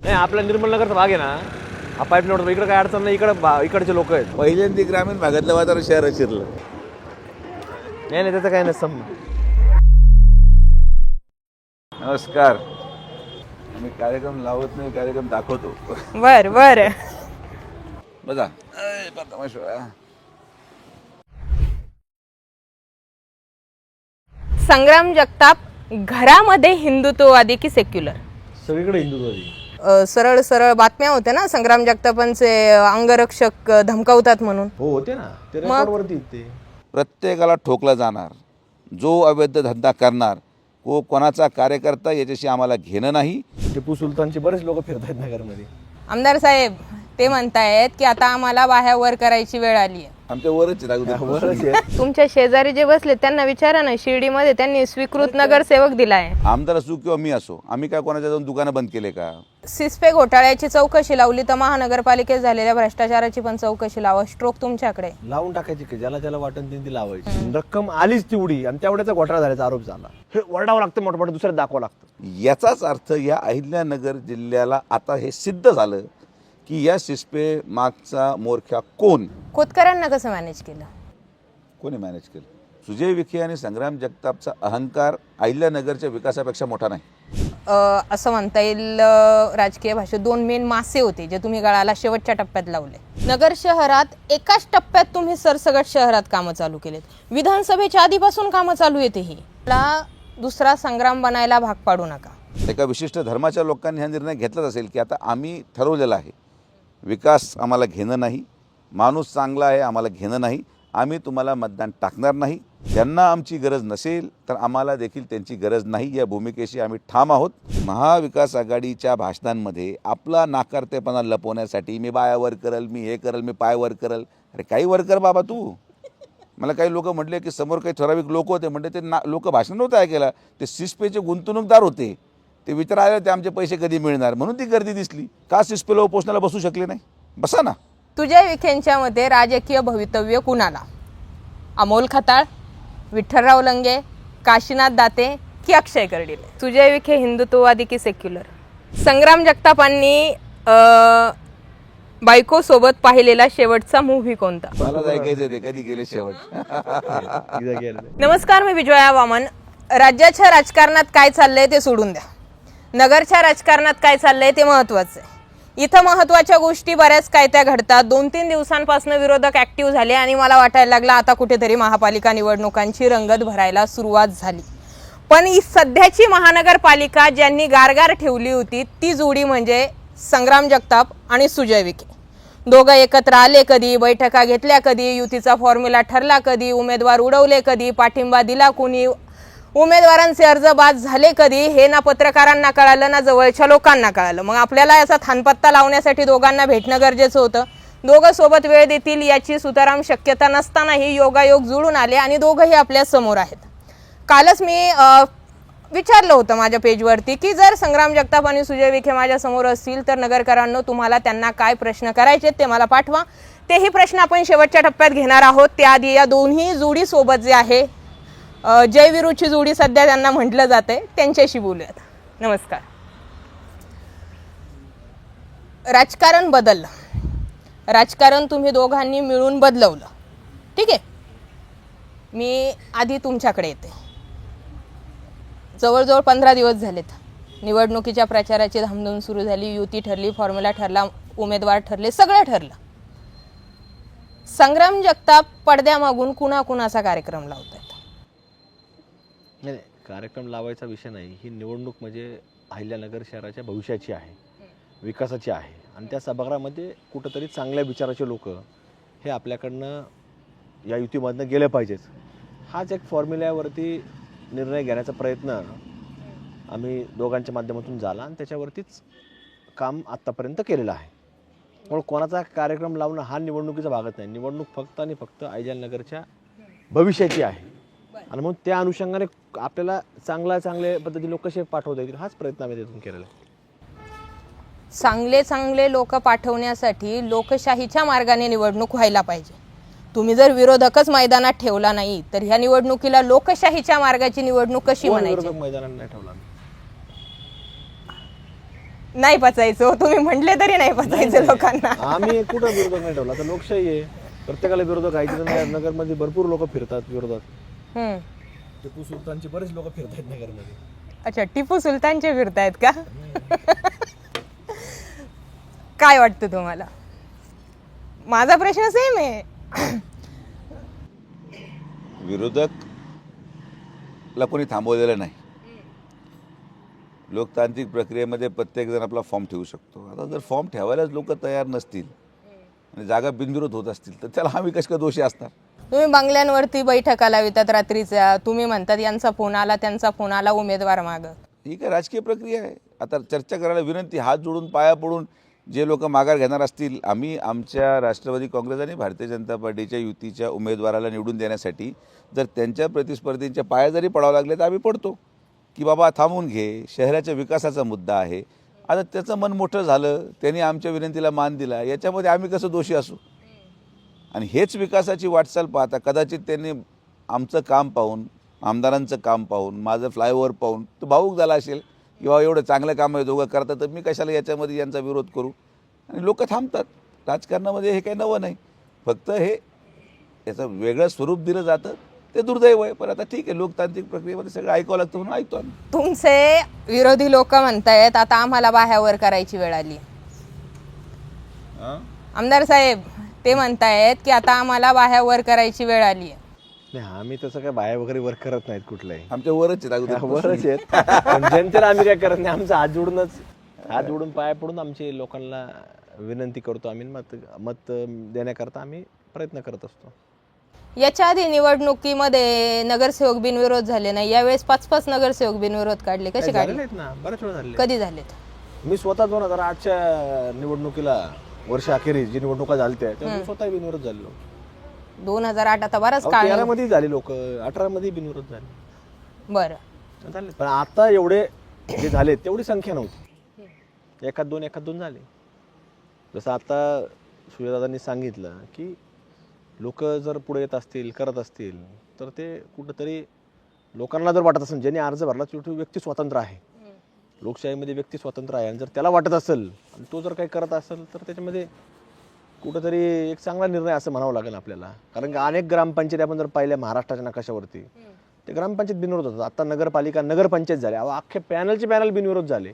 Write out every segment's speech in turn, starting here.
नाही आपला निर्मलनगरचा भाग आहे ना, हा पाईपलाईन इकडे काय अडचण नाही. इकडचे लोक आहेत. पहिल्यांदा ग्रामीण भागातलं वातावरण शहरात शिरलं. नाही नाही त्याचं काय नसतं. नमस्कार. आम्ही कार्यक्रम लावत नाही, कार्यक्रम दाखवतो. बर बर. बघा संग्राम जगताप घरामध्ये हिंदुत्ववादी की सेक्युलर? सगळीकडे हिंदुत्ववादी. सरळ सरळ बातम्या होत्या ना, संग्राम जगतापांचे अंगरक्षक धमकावतात म्हणून. हो होते ना, ते रेकॉर्डवरती ते. प्रत्येकाला ठोकला जाणार. जो अवैध धंदा करणार, कोणाचा कार्यकर्ता, याच्याशी आम्हाला घेणं नाही. टिपू सुलतानचे बरेच लोक फिरत आहेत नगरमध्ये. आमदार साहेब ते म्हणतायत की आता आम्हाला बाह्या वर करायची वेळ आली आहे. आमच्या वरच आहे. तुमच्या शेजारी जे बसले त्यांना विचारा ना, शिर्डीमध्ये त्यांनी स्वीकृत नगरसेवक दिलाय. आमदार असो किंवा मी असो, आम्ही काय कोणाच्या जाऊन दुकानं बंद केले का? सिस्पे घोटाळ्याची चौकशी लावली तर महानगरपालिकेत झालेल्या भ्रष्टाचाराची पण चौकशी लावा. स्ट्रोक तुमच्याकडे. लावून टाकायची की ज्याला ज्याला वाटण ती लावायची. रक्कम आलीच तेवढी आणि तेवढ्याचा घोटाळा झाल्याचा आरोप झाला. हे वरडावं लागतं, मोठं दुसऱ्या दाखवावं लागतं. याचाच अर्थ या अहिल्यानगर जिल्ह्याला आता हे सिद्ध झालं की या सिस्पे मागचा मोरख्या कोण. खोतकरांना कसं मॅनेज केलं? कोणी मॅनेज केलं? सुजय विखे आणि संग्राम जगतापचा अहंकार अहिल्यानगरच्या विकासापेक्षा मोठा नाही. असं म्हणता येईल. राजकीय भाषेत दोन मेन मासे होते जे तुम्ही गळाला शेवटच्या टप्प्यात लावले. नगर शहरात एकाच टप्प्यात तुम्ही सरसगट शहरात कामं चालू केलेत. विधानसभेच्या आधीपासून कामं चालू येते. ही मला दुसरा संग्राम बनायला भाग पाडू नका. एका विशिष्ट धर्माच्या लोकांनी हा निर्णय घेतलाच असेल की आता आम्ही ठरवलेला आहे, विकास आम्हाला घेणं नाही, माणूस चांगला आहे आम्हाला घेणं नाही, आम्ही तुम्हाला मतदान टाकणार नाही. ज्यांना आमची गरज नसेल तर आम्हाला देखील त्यांची गरज नाही, या भूमिकेशी आम्ही ठाम आहोत. महाविकास आघाडीच्या भाषणांमध्ये आपला नाकारतेपणा लपवण्यासाठी मी बायावर करल, मी हे करल, मी पायवर करल. अरे काही वर कर बाबा तू. मला काही लोक म्हटले की समोर काही ठराविक लोक होते, म्हणजे ते लोक भाषण नव्हतं ऐकायला, ते सिस्पेचे गुंतवणूकदार होते. ते विचारायला ते आमचे पैसे कधी मिळणार म्हणून ती गर्दी दिसली. का सिस्पेला उपोषणाला बसू शकले नाही? बसा ना. तुझ्या विखेंच्या मते राजकीय भवितव्य कुणाला? अमोल खताळ, विठ्ठलराव लंगे, काशीनाथ दाते की अक्षय कर्डिले? सुजय विखे हिंदुत्ववादी की सेक्युलर? संग्राम जगतापांनी बायको सोबत पाहिलेला शेवटचा मूव्ही कोणता? मला ऐकायचं ते कधी गेले शेवट. नमस्कार, मी विजया वामन. राज्याच्या राजकारणात काय चाललंय ते सोडून द्या. नगरच्या राजकारणात काय चाललंय ते महत्त्वाचं आहे. इथं महत्त्वाच्या गोष्टी बऱ्याच काय त्या घडतात. 2-3 दिवसांपासून विरोधक ऍक्टिव्ह झाले आणि मला वाटायला लागलं आता कुठेतरी महापालिका निवडणुकांची रंगत भरायला सुरुवात झाली. पण ही सध्याची महानगरपालिका ज्यांनी गारगार ठेवली होती ती जोडी म्हणजे संग्राम जगताप आणि सुजय विखे. दोघं एकत्र आले कधी, बैठका घेतल्या कधी, युतीचा फॉर्म्युला ठरला कधी, उमेदवार उडवले कधी, पाठिंबा दिला कोणी, उमेदवारांचे अर्ज बाद झाले कधी, हे ना पत्रकारांना कळालं ना जवळच्या लोकांना कळालं. मग आपल्याला याचा थानपत्ता लावण्यासाठी दोघांना भेटणं गरजेचं होतं. दोघं सोबत वेळ देतील याची सुतराम शक्यता नसतानाही योगायोग जुळून आले आणि दोघंही आपल्या समोर आहेत. कालच मी विचारलं होतं माझ्या पेजवरती की जर संग्राम जगताप आणि सुजय विखे माझ्या समोर असतील तर नगरकरांनो तुम्हाला त्यांना काय प्रश्न करायचे ते मला पाठवा. तेही प्रश्न आपण शेवटच्या टप्प्यात घेणार आहोत. त्याआधी या दोन्ही जोडी सोबत जे आहे जयवीरूची जोडी सध्या त्यांना म्हटलं जाते, त्यांच्याशी बोलूयात. नमस्कार. राजकारण बदललं, राजकारण तुम्ही दोघांनी मिळून बदलवलं, ठीक आहे. मी आधी तुमच्याकडे येते. जवळजवळ 15 दिवस झालेत. निवडणुकीच्या प्रचाराची धामधूम सुरू झाली, युती ठरली, फॉर्म्युला ठरला, उमेदवार ठरले, सगळं ठरलं. संग्राम जगताप पडद्यामागून कुणाकुणाचा कार्यक्रम लावतात? नाही कार्यक्रम लावायचा विषय नाही. ही निवडणूक म्हणजे अहिल्यानगर शहराच्या भविष्याची आहे, विकासाची आहे. आणि त्या सभागृहामध्ये कुठंतरी चांगल्या विचाराचे लोक हे आपल्याकडनं या युतीमधनं गेले पाहिजेत. हाच एक फॉर्म्युल्यावरती निर्णय घेण्याचा प्रयत्न आम्ही दोघांच्या माध्यमातून झाला आणि त्याच्यावरतीच काम आत्तापर्यंत केलेलं आहे. म्हणून कोणाचा कार्यक्रम लावणं हा निवडणुकीचा भागच नाही. निवडणूक फक्त आणि फक्त अहिल्यानगरच्या भविष्याची आहे आणि मग त्या अनुषंगाने आपल्याला चांगले पद्धतीने लोक कसे पाठवता येतील हाच प्रयत्न आम्ही त्यातून केलेला आहे. चांगले लोक पाठवण्यासाठी लोकशाहीच्या मार्गाने निवडणूक व्हायला पाहिजे. तुम्ही जर विरोधकच मैदानात ठेवला नाही तर ह्या निवडणुकीला लोकशाहीच्या मार्गाची निवडणूक कशी म्हणायची? मैदानात नाही ठेवला. नाही पचायचं, तुम्ही म्हटले तरी नाही पचायचं लोकांना. आम्ही कुठं विरोधक नाही ठेवला, आता लोकशाही आहे, प्रत्येकाला विरोधक आहे. तिथं नगरमध्ये भरपूर लोक फिरतात विरोधात. हम्म. टिपू सुलतानचे बरेच लोक फिरतात नगरमध्ये. अच्छा, टिपू सुलतानचे फिरतायत का? काय वाटतं तुम्हाला? माझा प्रश्न सेम आहे. विरोधकला कोणी थांबवलेलं नाही. लोकतांत्रिक प्रक्रियेमध्ये प्रत्येकजण आपला फॉर्म ठेवू शकतो. आता जर फॉर्म ठेवायलाच लोक तयार नसतील आणि जागा बिनविरोध होत असतील तर त्याला आम्ही कसे काय दोषी असणार? तुम्ही बंगल्यांवरती बैठका लावितात रात्रीच्या, तुम्ही म्हणतात यांचा फोन आला त्यांचा फोन आला उमेदवार मागं. ही काय राजकीय प्रक्रिया आहे? आता चर्चा करायला विनंती, हात जोडून पाया पडून जे लोक माघार घेणार असतील, आम्ही आमच्या राष्ट्रवादी काँग्रेस आणि भारतीय जनता पार्टीच्या युतीच्या उमेदवाराला निवडून देण्यासाठी जर त्यांच्या प्रतिस्पर्धींच्या पाया जरी पडावं लागले तर आम्ही पडतो की बाबा थांबून घे, शहराच्या विकासाचा मुद्दा आहे. आता त्याचं मन मोठं झालं, त्यांनी आमच्या विनंतीला मान दिला, याच्यामध्ये आम्ही कसं दोषी असू? आणि हेच विकासाची वाटचाल पाहता कदाचित त्यांनी आमचं काम पाहून, आमदारांचं काम पाहून, माझं फ्लायओव्हर पाहून तो भावूक झाला असेल किंवा एवढं चांगलं काम आहे दोघं करतात तर मी कशाला याच्यामध्ये यांचा विरोध करू. आणि लोक थांबतात. राजकारणामध्ये हे काही नवं नाही, फक्त हे याचं वेगळं स्वरूप दिलं जातं ते दुर्दैव आहे. पण आता ठीक आहे, लोकतांत्रिक प्रक्रियेमध्ये सगळं ऐकावं लागतं म्हणून ऐकतो आम्ही. तुमचे विरोधी लोक म्हणतायत आता आम्हाला बाह्यावर करायची वेळ आली. आमदार साहेब ते म्हणतायत की आता आम्हाला बाह्यावर करायची वेळ आली. नाही, आम्ही तसं काय बाया वगैरे वर्क करत नाहीत कुठलाही. आमच्या वरच आहेत अगोदर. वरच आहेत. पण जनतेला आम्ही काय करत नाही. आमचा हात जोडून पाया पडून आमचे लोकांना विनंती करतो आम्ही. मत देण्याकरता आम्ही प्रयत्न करत असतो. याच्या आधी निवडणुकीमध्ये नगरसेवक बिनविरोध झाले नाही, यावेळेस 5-5 नगरसेवक बिनविरोध काढले. कसे काढले? झालेत ना, बऱ्याच वेळा झाले. कधी झालेत? मी स्वतः 2008च्या निवडणुकीला, वर्ष अखेरीस जी निवडणुका झाल्या तेव्हा मी स्वतः बिनविरोध झालेलो. 2008 आता बराच काळ. 13 मध्ये झाले लोक, 18 मध्ये बिनविरोध झाले. बरं झाले. पण आता एवढे जे झाले तेवढी संख्या नव्हती. एखाद दोन झाले. जसं आता सूर्यदादांनी सांगितलं की लोक जर पुढे येत असतील, करत असतील तर ते कुठंतरी लोकांना जर वाटत असेल, ज्यांनी अर्ज भरला तो व्यक्ती स्वतंत्र आहे, लोकशाहीमध्ये व्यक्ती स्वतंत्र आहे, आणि जर त्याला वाटत असेल आणि तो जर काही करत असेल तर त्याच्यामध्ये कुठंतरी एक चांगला निर्णय असं म्हणावं लागेल आपल्याला. कारण की अनेक ग्रामपंचायती आपण जर पाहिल्या महाराष्ट्राच्या नकाशावरती, ते ग्रामपंचायत बिनविरोध होतात. आता नगरपालिका, नगरपंचायत झाले, अख्खे पॅनल बिनविरोध झाले.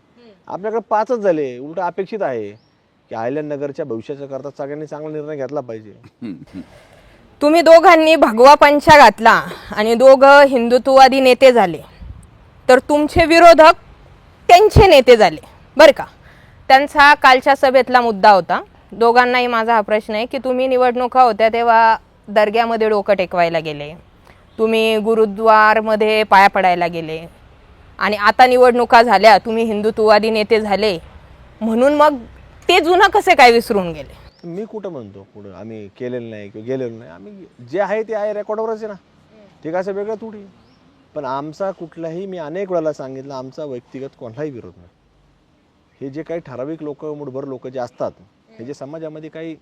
आपल्याकडे 5च झाले. उलट अपेक्षित आहे की अहिल्यानगरच्या भविष्याच्या करता सगळ्यांनी चांगला निर्णय घेतला पाहिजे. तुम्ही दोघांनी भगवा पंचा घातला आणि दोघं हिंदुत्ववादी नेते झाले, तर तुमचे विरोधक त्यांचे नेते झाले बरं का. त्यांचा कालच्या सभेतला मुद्दा होता. दोघांनाही माझा हा प्रश्न आहे की तुम्ही निवडणुका होत्या तेव्हा दर्ग्यामध्ये डोकं टेकवायला गेले, तुम्ही गुरुद्वारमध्ये पाया पडायला गेले, आणि आता निवडणुका झाल्या तुम्ही हिंदुत्ववादी नेते झाले, म्हणून मग ते जुनं कसे काय विसरून गेले? मी कुठं म्हणतो पुढं आम्ही केलेलं नाही किंवा गेलेलो नाही. आम्ही जे आहे ते आहे, रेकॉर्डवरच आहे ना. ठीक आहे, असं वेगळं थोडी. पण आमचा कुठलाही, मी अनेक वेळेला सांगितलं, आमचा व्यक्तिगत कोणालाही विरोध नाही. हे जे काही ठराविक लोक, मुठभर लोक जे असतात, हे जे समाजामध्ये काही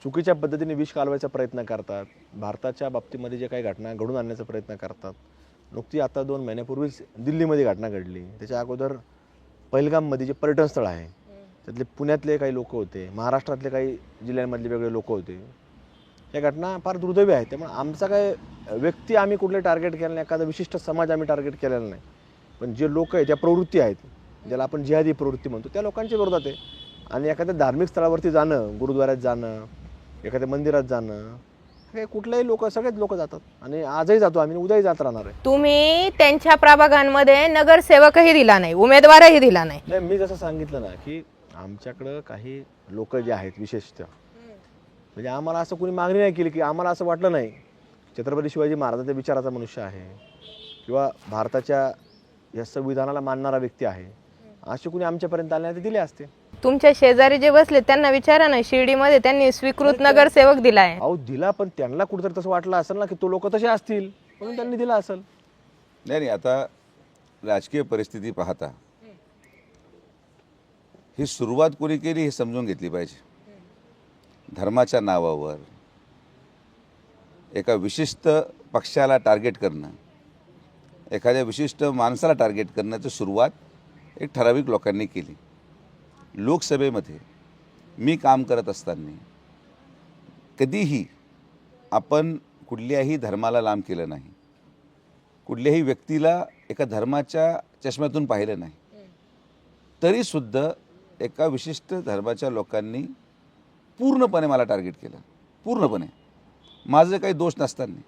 चुकीच्या पद्धतीने विष कालवायचा प्रयत्न करतात, भारताच्या बाबतीमध्ये जे काही घटना घडून आणण्याचा प्रयत्न करतात. नुकती आता 2 महिन्यापूर्वीच दिल्लीमध्ये घटना घडली. त्याच्या अगोदर पहलगाममध्ये जे पर्यटन स्थळ आहे त्यातले पुण्यातले काही लोक होते, महाराष्ट्रातले काही जिल्ह्यांमधले वेगळे लोक होते. या घटना फार दुर्दैवी आहेत. त्यामुळे आमचा काय व्यक्ती आम्ही कुठले टार्गेट केलं नाही, एखादा विशिष्ट समाज आम्ही टार्गेट केलेला नाही. पण जे लोक आहेत, त्या प्रवृत्ती आहेत, ज्याला आपण जिहादी प्रवृत्ती म्हणतो, त्या लोकांच्या विरोधात आहे. आणि एखाद्या धार्मिक स्थळावरती जाणं, गुरुद्वाऱ्यात जाणं, एखाद्या मंदिरात जाणं, हे कुठल्याही लोक, सगळेच लोक जातात. आणि आजही जातो आम्ही, उद्याही जात राहणार आहे. तुम्ही त्यांच्या प्रभागांमध्ये नगरसेवकही दिला नाही, उमेदवारही दिला नाही. नाही, मी जसं सांगितलं ना की आमच्याकडं काही लोक जे आहेत विशेषतः, म्हणजे आम्हाला असं कोणी मागणी नाही केली, की आम्हाला असं वाटलं नाही छत्रपती शिवाजी महाराजांच्या विचाराचा मनुष्य आहे किंवा भारताच्या या संविधानाला मानणारा व्यक्ती आहे, असे कोणी आमच्यापर्यंत आले नाही, ते दिले असते. तुमच्या शेजारी जे बसले त्यांना विचारा ना, शिर्डीमध्ये त्यांनी स्वीकृत नगरसेवक दिलाय. अहो दिला, पण त्यांना कुठेतरी तसं वाटलं असेल ना की तो लोक तसे असतील म्हणून त्यांनी दिला असेल. नाही, आता राजकीय परिस्थिती पाहता ही सुरुवात कोणी केली हे समजून घेतली पाहिजे. धर्माच्या नावावर एका विशिष्ट पक्षाला टार्गेट करणं, एखाद्या विशिष्ट माणसाला टार्गेट करण्याची सुरुवात एक ठराविक लोकांनी केली. लोकसभेमध्ये मी काम करत असताना कधीही आपण कुठल्याही धर्माला लांब केलं नाही, कुठल्याही व्यक्तीला एका धर्माच्या चष्म्यातून पाहिलं नाही, तरीसुद्धा एका विशिष्ट धर्माच्या लोकांनी पूर्णपणे मला टार्गेट केलं, पूर्णपणे माझं काही दोष नसताना.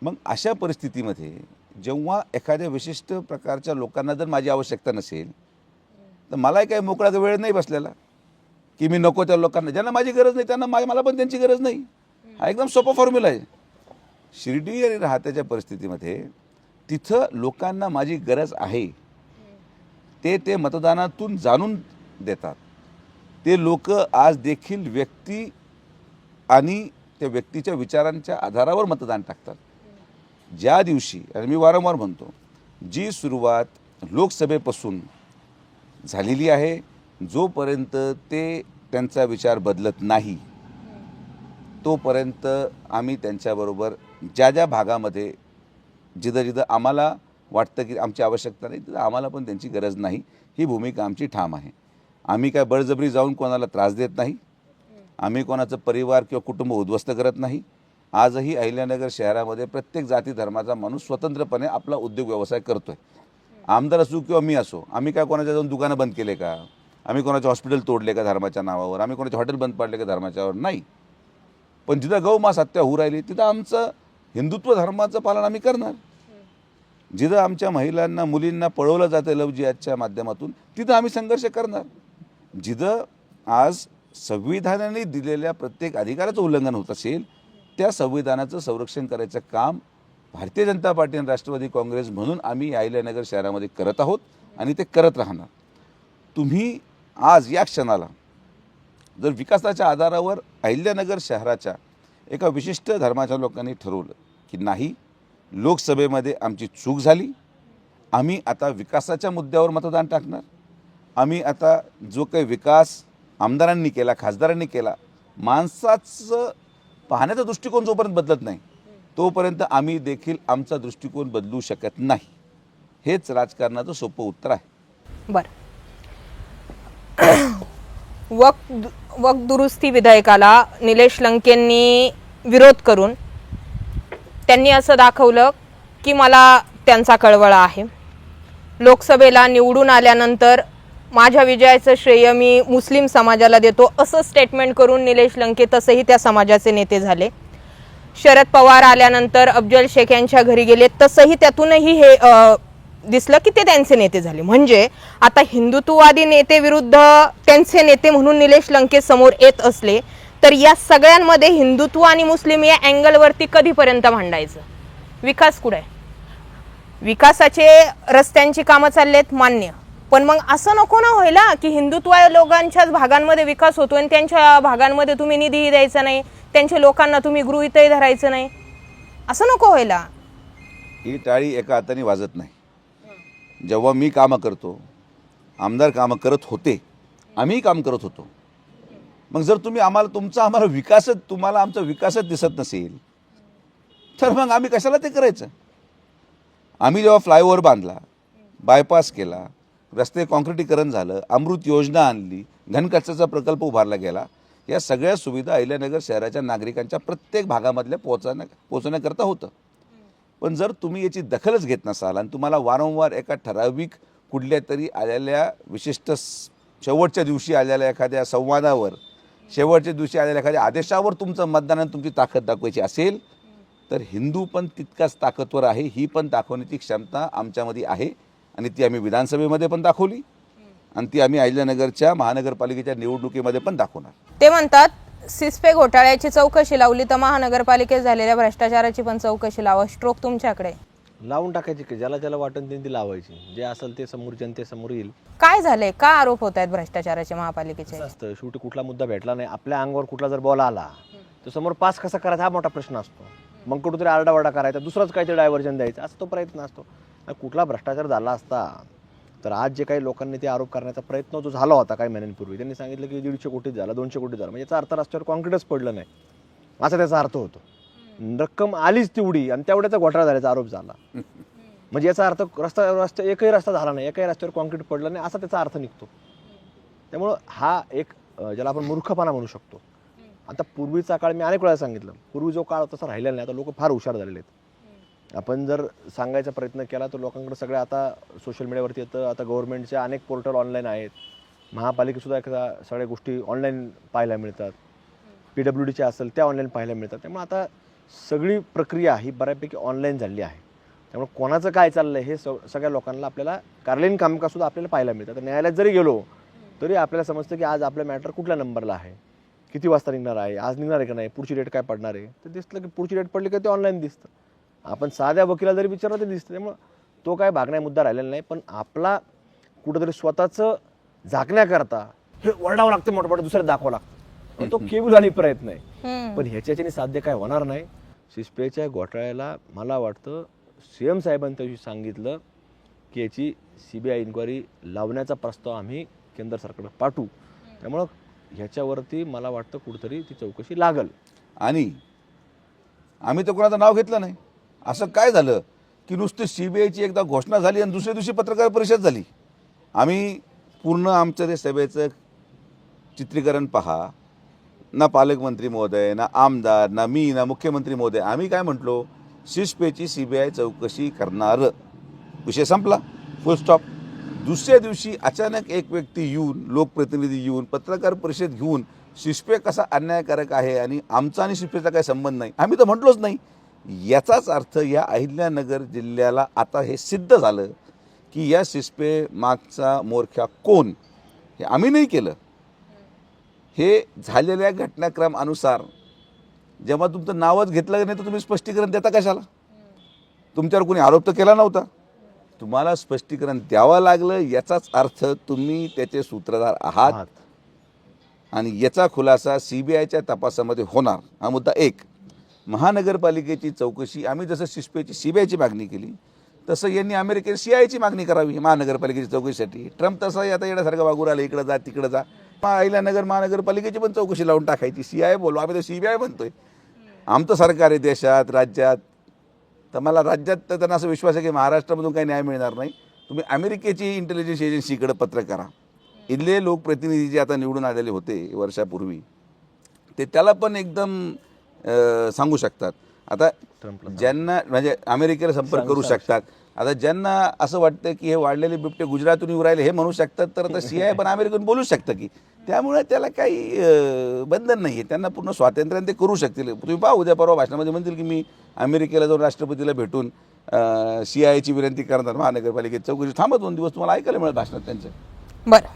मग अशा परिस्थितीमध्ये जेव्हा एखाद्या विशिष्ट प्रकारच्या लोकांना जर माझी आवश्यकता नसेल तर मलाही काही मोकळा वेळ नाही बसलेला की मी नको त्या लोकांना, ज्यांना माझी गरज नाही त्यांना मला पण त्यांची गरज नाही. हा एकदम सोपा फॉर्म्युला आहे. शिर्डी आणि राहत्याच्या परिस्थितीमध्ये तिथं लोकांना माझी गरज आहे ते मतदानातून जाणून देतात. ते लोक आज देखील व्यक्ती आणि त्या व्यक्तीच्या विचारांच्या आधारावर मतदान टाकतात. ज्या दिवशी, आणि मी वारंवार म्हणतो, जी सुरुवात लोकसभेपासून झालेली आहे, जोपर्यंत ते त्यांचा विचार बदलत नाही तोपर्यंत आम्ही त्यांच्याबरोबर ज्या ज्या भागामध्ये जिथं जिथं आम्हाला वाटतं की आमची आवश्यकता नाही तिथं आम्हाला पण त्यांची गरज नाही, ही भूमिका आमची ठाम आहे. आम्ही काय बळजबरी जाऊन कोणाला त्रास देत नाही, आम्ही कोणाचं परिवार किंवा कुटुंब उद्ध्वस्त करत नाही. आजही अहिल्यानगर शहरामध्ये प्रत्येक जाती धर्माचा माणूस स्वतंत्रपणे आपला उद्योग व्यवसाय करतो आहे. आमदार असो किंवा मी असो, आम्ही काय कोणाच्या जाऊन दुकानं बंद केले का, आम्ही कोणाचे हॉस्पिटल तोडले का धर्माच्या नावावर, आम्ही कोणाचे हॉटेल बंद पाडले का धर्माच्यावर, नाही. पण जिथं गौमास हत्या होऊ राहिली तिथं आमचं हिंदुत्व धर्माचं पालन आम्ही करणार. जिथं आमच्या महिलांना मुलींना पळवलं जातं लव जिहादच्या माध्यमातून तिथं आम्ही संघर्ष करणार. जिथं आज संविधानाने दिलेल्या प्रत्येक अधिकाराचं उल्लंघन होत असेल त्या संविधानाचं संरक्षण करायचं काम भारतीय जनता पार्टी आणि राष्ट्रवादी काँग्रेस म्हणून आम्ही अहिल्यानगर शहरामध्ये करत आहोत आणि ते करत राहणार. तुम्ही आज या क्षणाला जर विकासाच्या आधारावर अहिल्यानगर शहराच्या एका विशिष्ट धर्माच्या लोकांनी ठरवलं की नाही, लोकसभेमध्ये आमची चूक झाली, आम्ही आता विकासाच्या मुद्द्यावर मतदान टाकणार, आम्ही आता जो काही विकास आमदारांनी केला, खासदारांनी केला, माणसाचं पाहण्याचा दृष्टिकोन जोपर्यंत बदलत नाही तोपर्यंत आम्ही देखील आमचा दृष्टिकोन बदलू शकत नाही. हेच राजकारणाचं सोपं उत्तर आहे. बर, वक्फ दुरुस्ती विधेयकाला निलेश लंकेंनी विरोध करून त्यांनी असं दाखवलं की मला त्यांचा कळवळा आहे. लोकसभेला निवडून आल्यानंतर माझ्या विजयाचं श्रेय मी मुस्लिम समाजाला देतो असं स्टेटमेंट करून निलेश लंके तसंही त्या समाजाचे नेते झाले. शरद पवार आल्यानंतर अफजल शेख यांच्या घरी गेले तसंही त्यातूनही हे दिसलं की ते त्यांचे नेते झाले. म्हणजे आता हिंदुत्ववादी नेते विरुद्ध त्यांचे नेते म्हणून निलेश लंके समोर येत असले तर या सगळ्यांमध्ये हिंदुत्व आणि मुस्लिम या अँगलवरती कधीपर्यंत भांडायचं? विकास कुठे आहे? विकासाचे रस्त्यांची कामं चाललेत मान्य, पण मग असं नको ना व्हायला की हिंदुत्व लोकांच्याच भागांमध्ये विकास होतो आणि त्यांच्या भागांमध्ये तुम्ही निधीही द्यायचा नाही, त्यांच्या लोकांना तुम्ही गृहीतही धरायचं नाही. असं नको व्हायला. ही टाळी एका हाताने वाजत नाही. जेव्हा मी कामं करतो, आमदार कामं करत होते, आम्हीही काम करत होतो. मग जर तुम्ही आम्हाला आमचा विकासच दिसत नसेल तर मग आम्ही कशाला ते करायचं? आम्ही जेव्हा फ्लायओव्हर बांधला, बायपास केला, रस्ते कॉन्क्रिटीकरण झालं, अमृत योजना आणली, घनकचऱ्याचा प्रकल्प उभारला गेला, या सगळ्या सुविधा अहिल्यानगर शहराच्या नागरिकांच्या प्रत्येक भागामधल्या पोहोचण्याकरता होतं. पण जर तुम्ही याची दखलच घेत नसाल आणि तुम्हाला वारंवार एका ठराविक कुठल्या तरी आलेल्या विशिष्ट शेवटच्या दिवशी आलेल्या एखाद्या संवादावर, शेवटच्या दिवशी आलेल्या एखाद्या आदेशावर तुमचं मतदान आणि तुमची ताकद दाखवायची असेल तर हिंदू पण तितकाच ताकदवर आहे. ही पण दाखवण्याची क्षमता आमच्यामध्ये आहे आणि ती आम्ही विधानसभेमध्ये पण दाखवली आणि ती आम्ही अहिल्यानगरच्या महानगरपालिकेच्या निवडणुकीमध्ये पण दाखवणार. ते म्हणतात सिस्पे घोटाळ्याची चौकशी लावली तर महानगरपालिकेत झालेल्या भ्रष्टाचाराची पण चौकशी लावा. स्ट्रोक तुमच्याकडे. लावून टाकायची की ज्याला ज्याला वाटण ती लावायची, जे असेल ते समोर जनतेसमोर येईल. काय झालंय? का आरोप होत आहेत भ्रष्टाचाराचे महापालिकेचे? असतं शेवटी कुठला मुद्दा भेटला नाही, आपल्या अंगावर कुठला जर बॉल आला तर समोर पास कसा करायचा हा मोठा प्रश्न असतो. मग कुठेतरी आरडाओरडा करायचा, दुसराच काहीतरी डायव्हर्जन द्यायचं, असा तो प्रयत्न असतो. कुठला भ्रष्टाचार झाला असता तर आज जे काही लोकांनी ते आरोप करण्याचा प्रयत्न जो झाला होता काही महिन्यांपूर्वी, त्यांनी सांगितलं की 150 कोटी झाला, 200 कोटी झाला, म्हणजे याचा अर्थ रस्त्यावर कॉन्क्रीटच पडलं नाही असा त्याचा अर्थ होतो. रक्कम आलीच तेवढी आणि तेवढ्याचा घोटाळा झाल्याचा आरोप झाला. म्हणजे याचा अर्थ रस्ता एकही रस्ता झाला नाही, एकही रस्त्यावर कॉन्क्रीट पडलं नाही असा त्याचा अर्थ निघतो. त्यामुळं हा एक ज्याला आपण मूर्खपणा म्हणू शकतो. आता पूर्वीचा काळ मी अनेक वेळा सांगितलं, पूर्वी जो काळ तसा राहिलेला नाही. आता लोक फार हुशार झालेले आहेत. आपण जर सांगायचा प्रयत्न केला तर लोकांकडे सगळं आता सोशल मीडियावरती येतं. आता गव्हर्नमेंटचे अनेक पोर्टल ऑनलाईन आहेत. महापालिकेसुद्धा एखाद्या सगळ्या गोष्टी ऑनलाईन पाहायला मिळतात. PWDचे असेल त्या ऑनलाईन पाहायला मिळतात. त्यामुळे आता सगळी प्रक्रिया ही बऱ्यापैकी ऑनलाईन झालेली आहे. त्यामुळे कोणाचं काय चाललं आहे हे सगळ्या लोकांना आपल्याला कार्यालयीन कामकाजसुद्धा आपल्याला पाहायला मिळतं. तर न्यायालयात जरी गेलो तरी आपल्याला समजतं की आज आपलं मॅटर कुठल्या नंबरला आहे, किती वाजता निघणार आहे, आज निघणार आहे का नाही, पुढची डेट काय पडणार आहे. तर दिसलं की पुढची डेट पडली का ते ऑनलाईन दिसतं. आपण साध्या वकिला जरी विचारलं ते दिसतं. त्यामुळं तो काय भागण्या मुद्दा राहिलेला नाही. पण आपला कुठंतरी स्वतःचं झाकण्याकरता हे ओरडावं लागतं, मोठं दुसऱ्या दाखवावं लागतं. तो केबुल आणि प्रयत्न आहे. पण ह्याच्याने साध्य काय होणार नाही. सिस्पेच्या घोटाळ्याला मला वाटतं CM साहेबांनी त्या दिवशी सांगितलं की याची CBI इन्क्वायरी लावण्याचा प्रस्ताव आम्ही केंद्र सरकारला पाठवू. त्यामुळं ह्याच्यावरती मला वाटतं कुठंतरी ती चौकशी लागल. आणि आम्ही तर कोणाचं नाव घेतलं नाही. असं काय झालं की नुसती CBIची एकदा घोषणा झाली आणि दुसऱ्या दिवशी पत्रकार परिषद झाली. आम्ही पूर्ण आमचं ते सभेचं चित्रीकरण पहा. ना पालकमंत्री महोदय, ना आमदार, ना मी, ना मुख्यमंत्री महोदय. आम्ही काय म्हटलो, सिस्पेची CBI चौकशी करणार, विषय संपला, फुल स्टॉप. दुसऱ्या दिवशी अचानक एक व्यक्ती येऊन, लोकप्रतिनिधी येऊन, पत्रकार परिषद घेऊन सिस्पे कसा अन्यायकारक आहे आणि आमचा आणि सिस्पेचा काही संबंध नाही, आम्ही तर म्हटलोच नाही. याचाच अर्थ या अहिल्यानगर जिल्ह्याला आता हे सिद्ध झालं की या सिस्पे मागचा मोरख्या कोण हे आम्ही नाही केलं. हे झालेल्या घटनाक्रमानुसार जेव्हा तुमचं नावच घेतलं नाही तर तुम्ही स्पष्टीकरण देता कशाला? तुमच्यावर कोणी आरोप तर केला नव्हता. तुम्हाला स्पष्टीकरण द्यावं लागलं. याचाच अर्थ तुम्ही त्याचे सूत्रधार आहात आणि याचा खुलासा CBIच्या तपासामध्ये होणार. हा मुद्दा एक. महानगरपालिकेची चौकशी, आम्ही जसं सिस्पेची CBIची मागणी केली तसं यांनी अमेरिकेत CIAची मागणी करावी महानगरपालिकेची चौकशीसाठी. ट्रम्प तसा आता येण्यासारखं वागू राहिला, इकडं जा तिकडं जा. अहिल्यानगर महानगरपालिकेची पण चौकशी लावून टाकायची. CIA बोलू, आम्ही तर CBI म्हणतोय. आमचं सरकार आहे देशात, राज्यात. तर मला राज्यात तर त्यांना असं विश्वास आहे की महाराष्ट्रामधून काही न्याय मिळणार नाही. तुम्ही अमेरिकेची इंटेलिजन्स एजन्सीकडे पत्र करा. इथले लोकप्रतिनिधी जे आता निवडून आलेले होते वर्षापूर्वी ते त्याला पण एकदम सांगू शकतात. आता ज्यांना म्हणजे अमेरिकेला संपर्क करू शकतात. आता ज्यांना असं वाटतं की हे वाढलेले बिबटे गुजरातून येऊ राहिले हे म्हणू शकतात, तर आता CIA पण अमेरिकेतून बोलू शकतं की. त्यामुळे त्याला काही बंधन नाही आहे. त्यांना पूर्ण स्वातंत्र्याने ते करू शकतील. तुम्ही पहा उद्या परवा भाषणामध्ये म्हणतील की मी अमेरिकेला जाऊन राष्ट्रपतीला भेटून CIAची विनंती करणार महानगरपालिकेत चौकशी. थांबा 2 दिवस, तुम्हाला ऐकायला मिळेल भाषणात त्यांचं. बरं,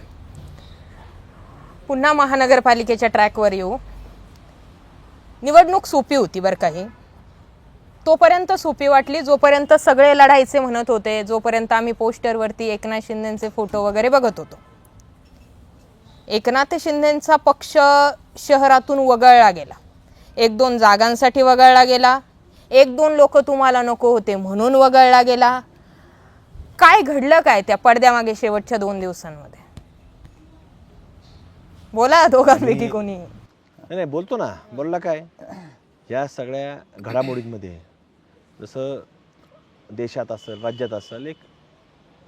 पुन्हा महानगरपालिकेच्या ट्रॅकवर येऊ. निवडणूक सोपी होती बरं काही, तोपर्यंत सोपी वाटली जोपर्यंत सगळे लढायचे म्हणत होते, जोपर्यंत आम्ही पोस्टरवरती एकनाथ शिंदेचे फोटो वगैरे बघत होतो. एकनाथ शिंदेचा पक्ष शहरातून वगळला गेला. 1-2 जागांसाठी वगळला गेला. 1-2 लोक तुम्हाला नको होते म्हणून वगळला गेला. काय घडलं काय त्या पडद्यामागे शेवटच्या 2 दिवसांमध्ये? बोला दोघांपैकी कोणी. नाही बोलतो ना. बोलला काय, या सगळ्या घडामोडींमध्ये जसं देशात असेल, राज्यात असेल, एक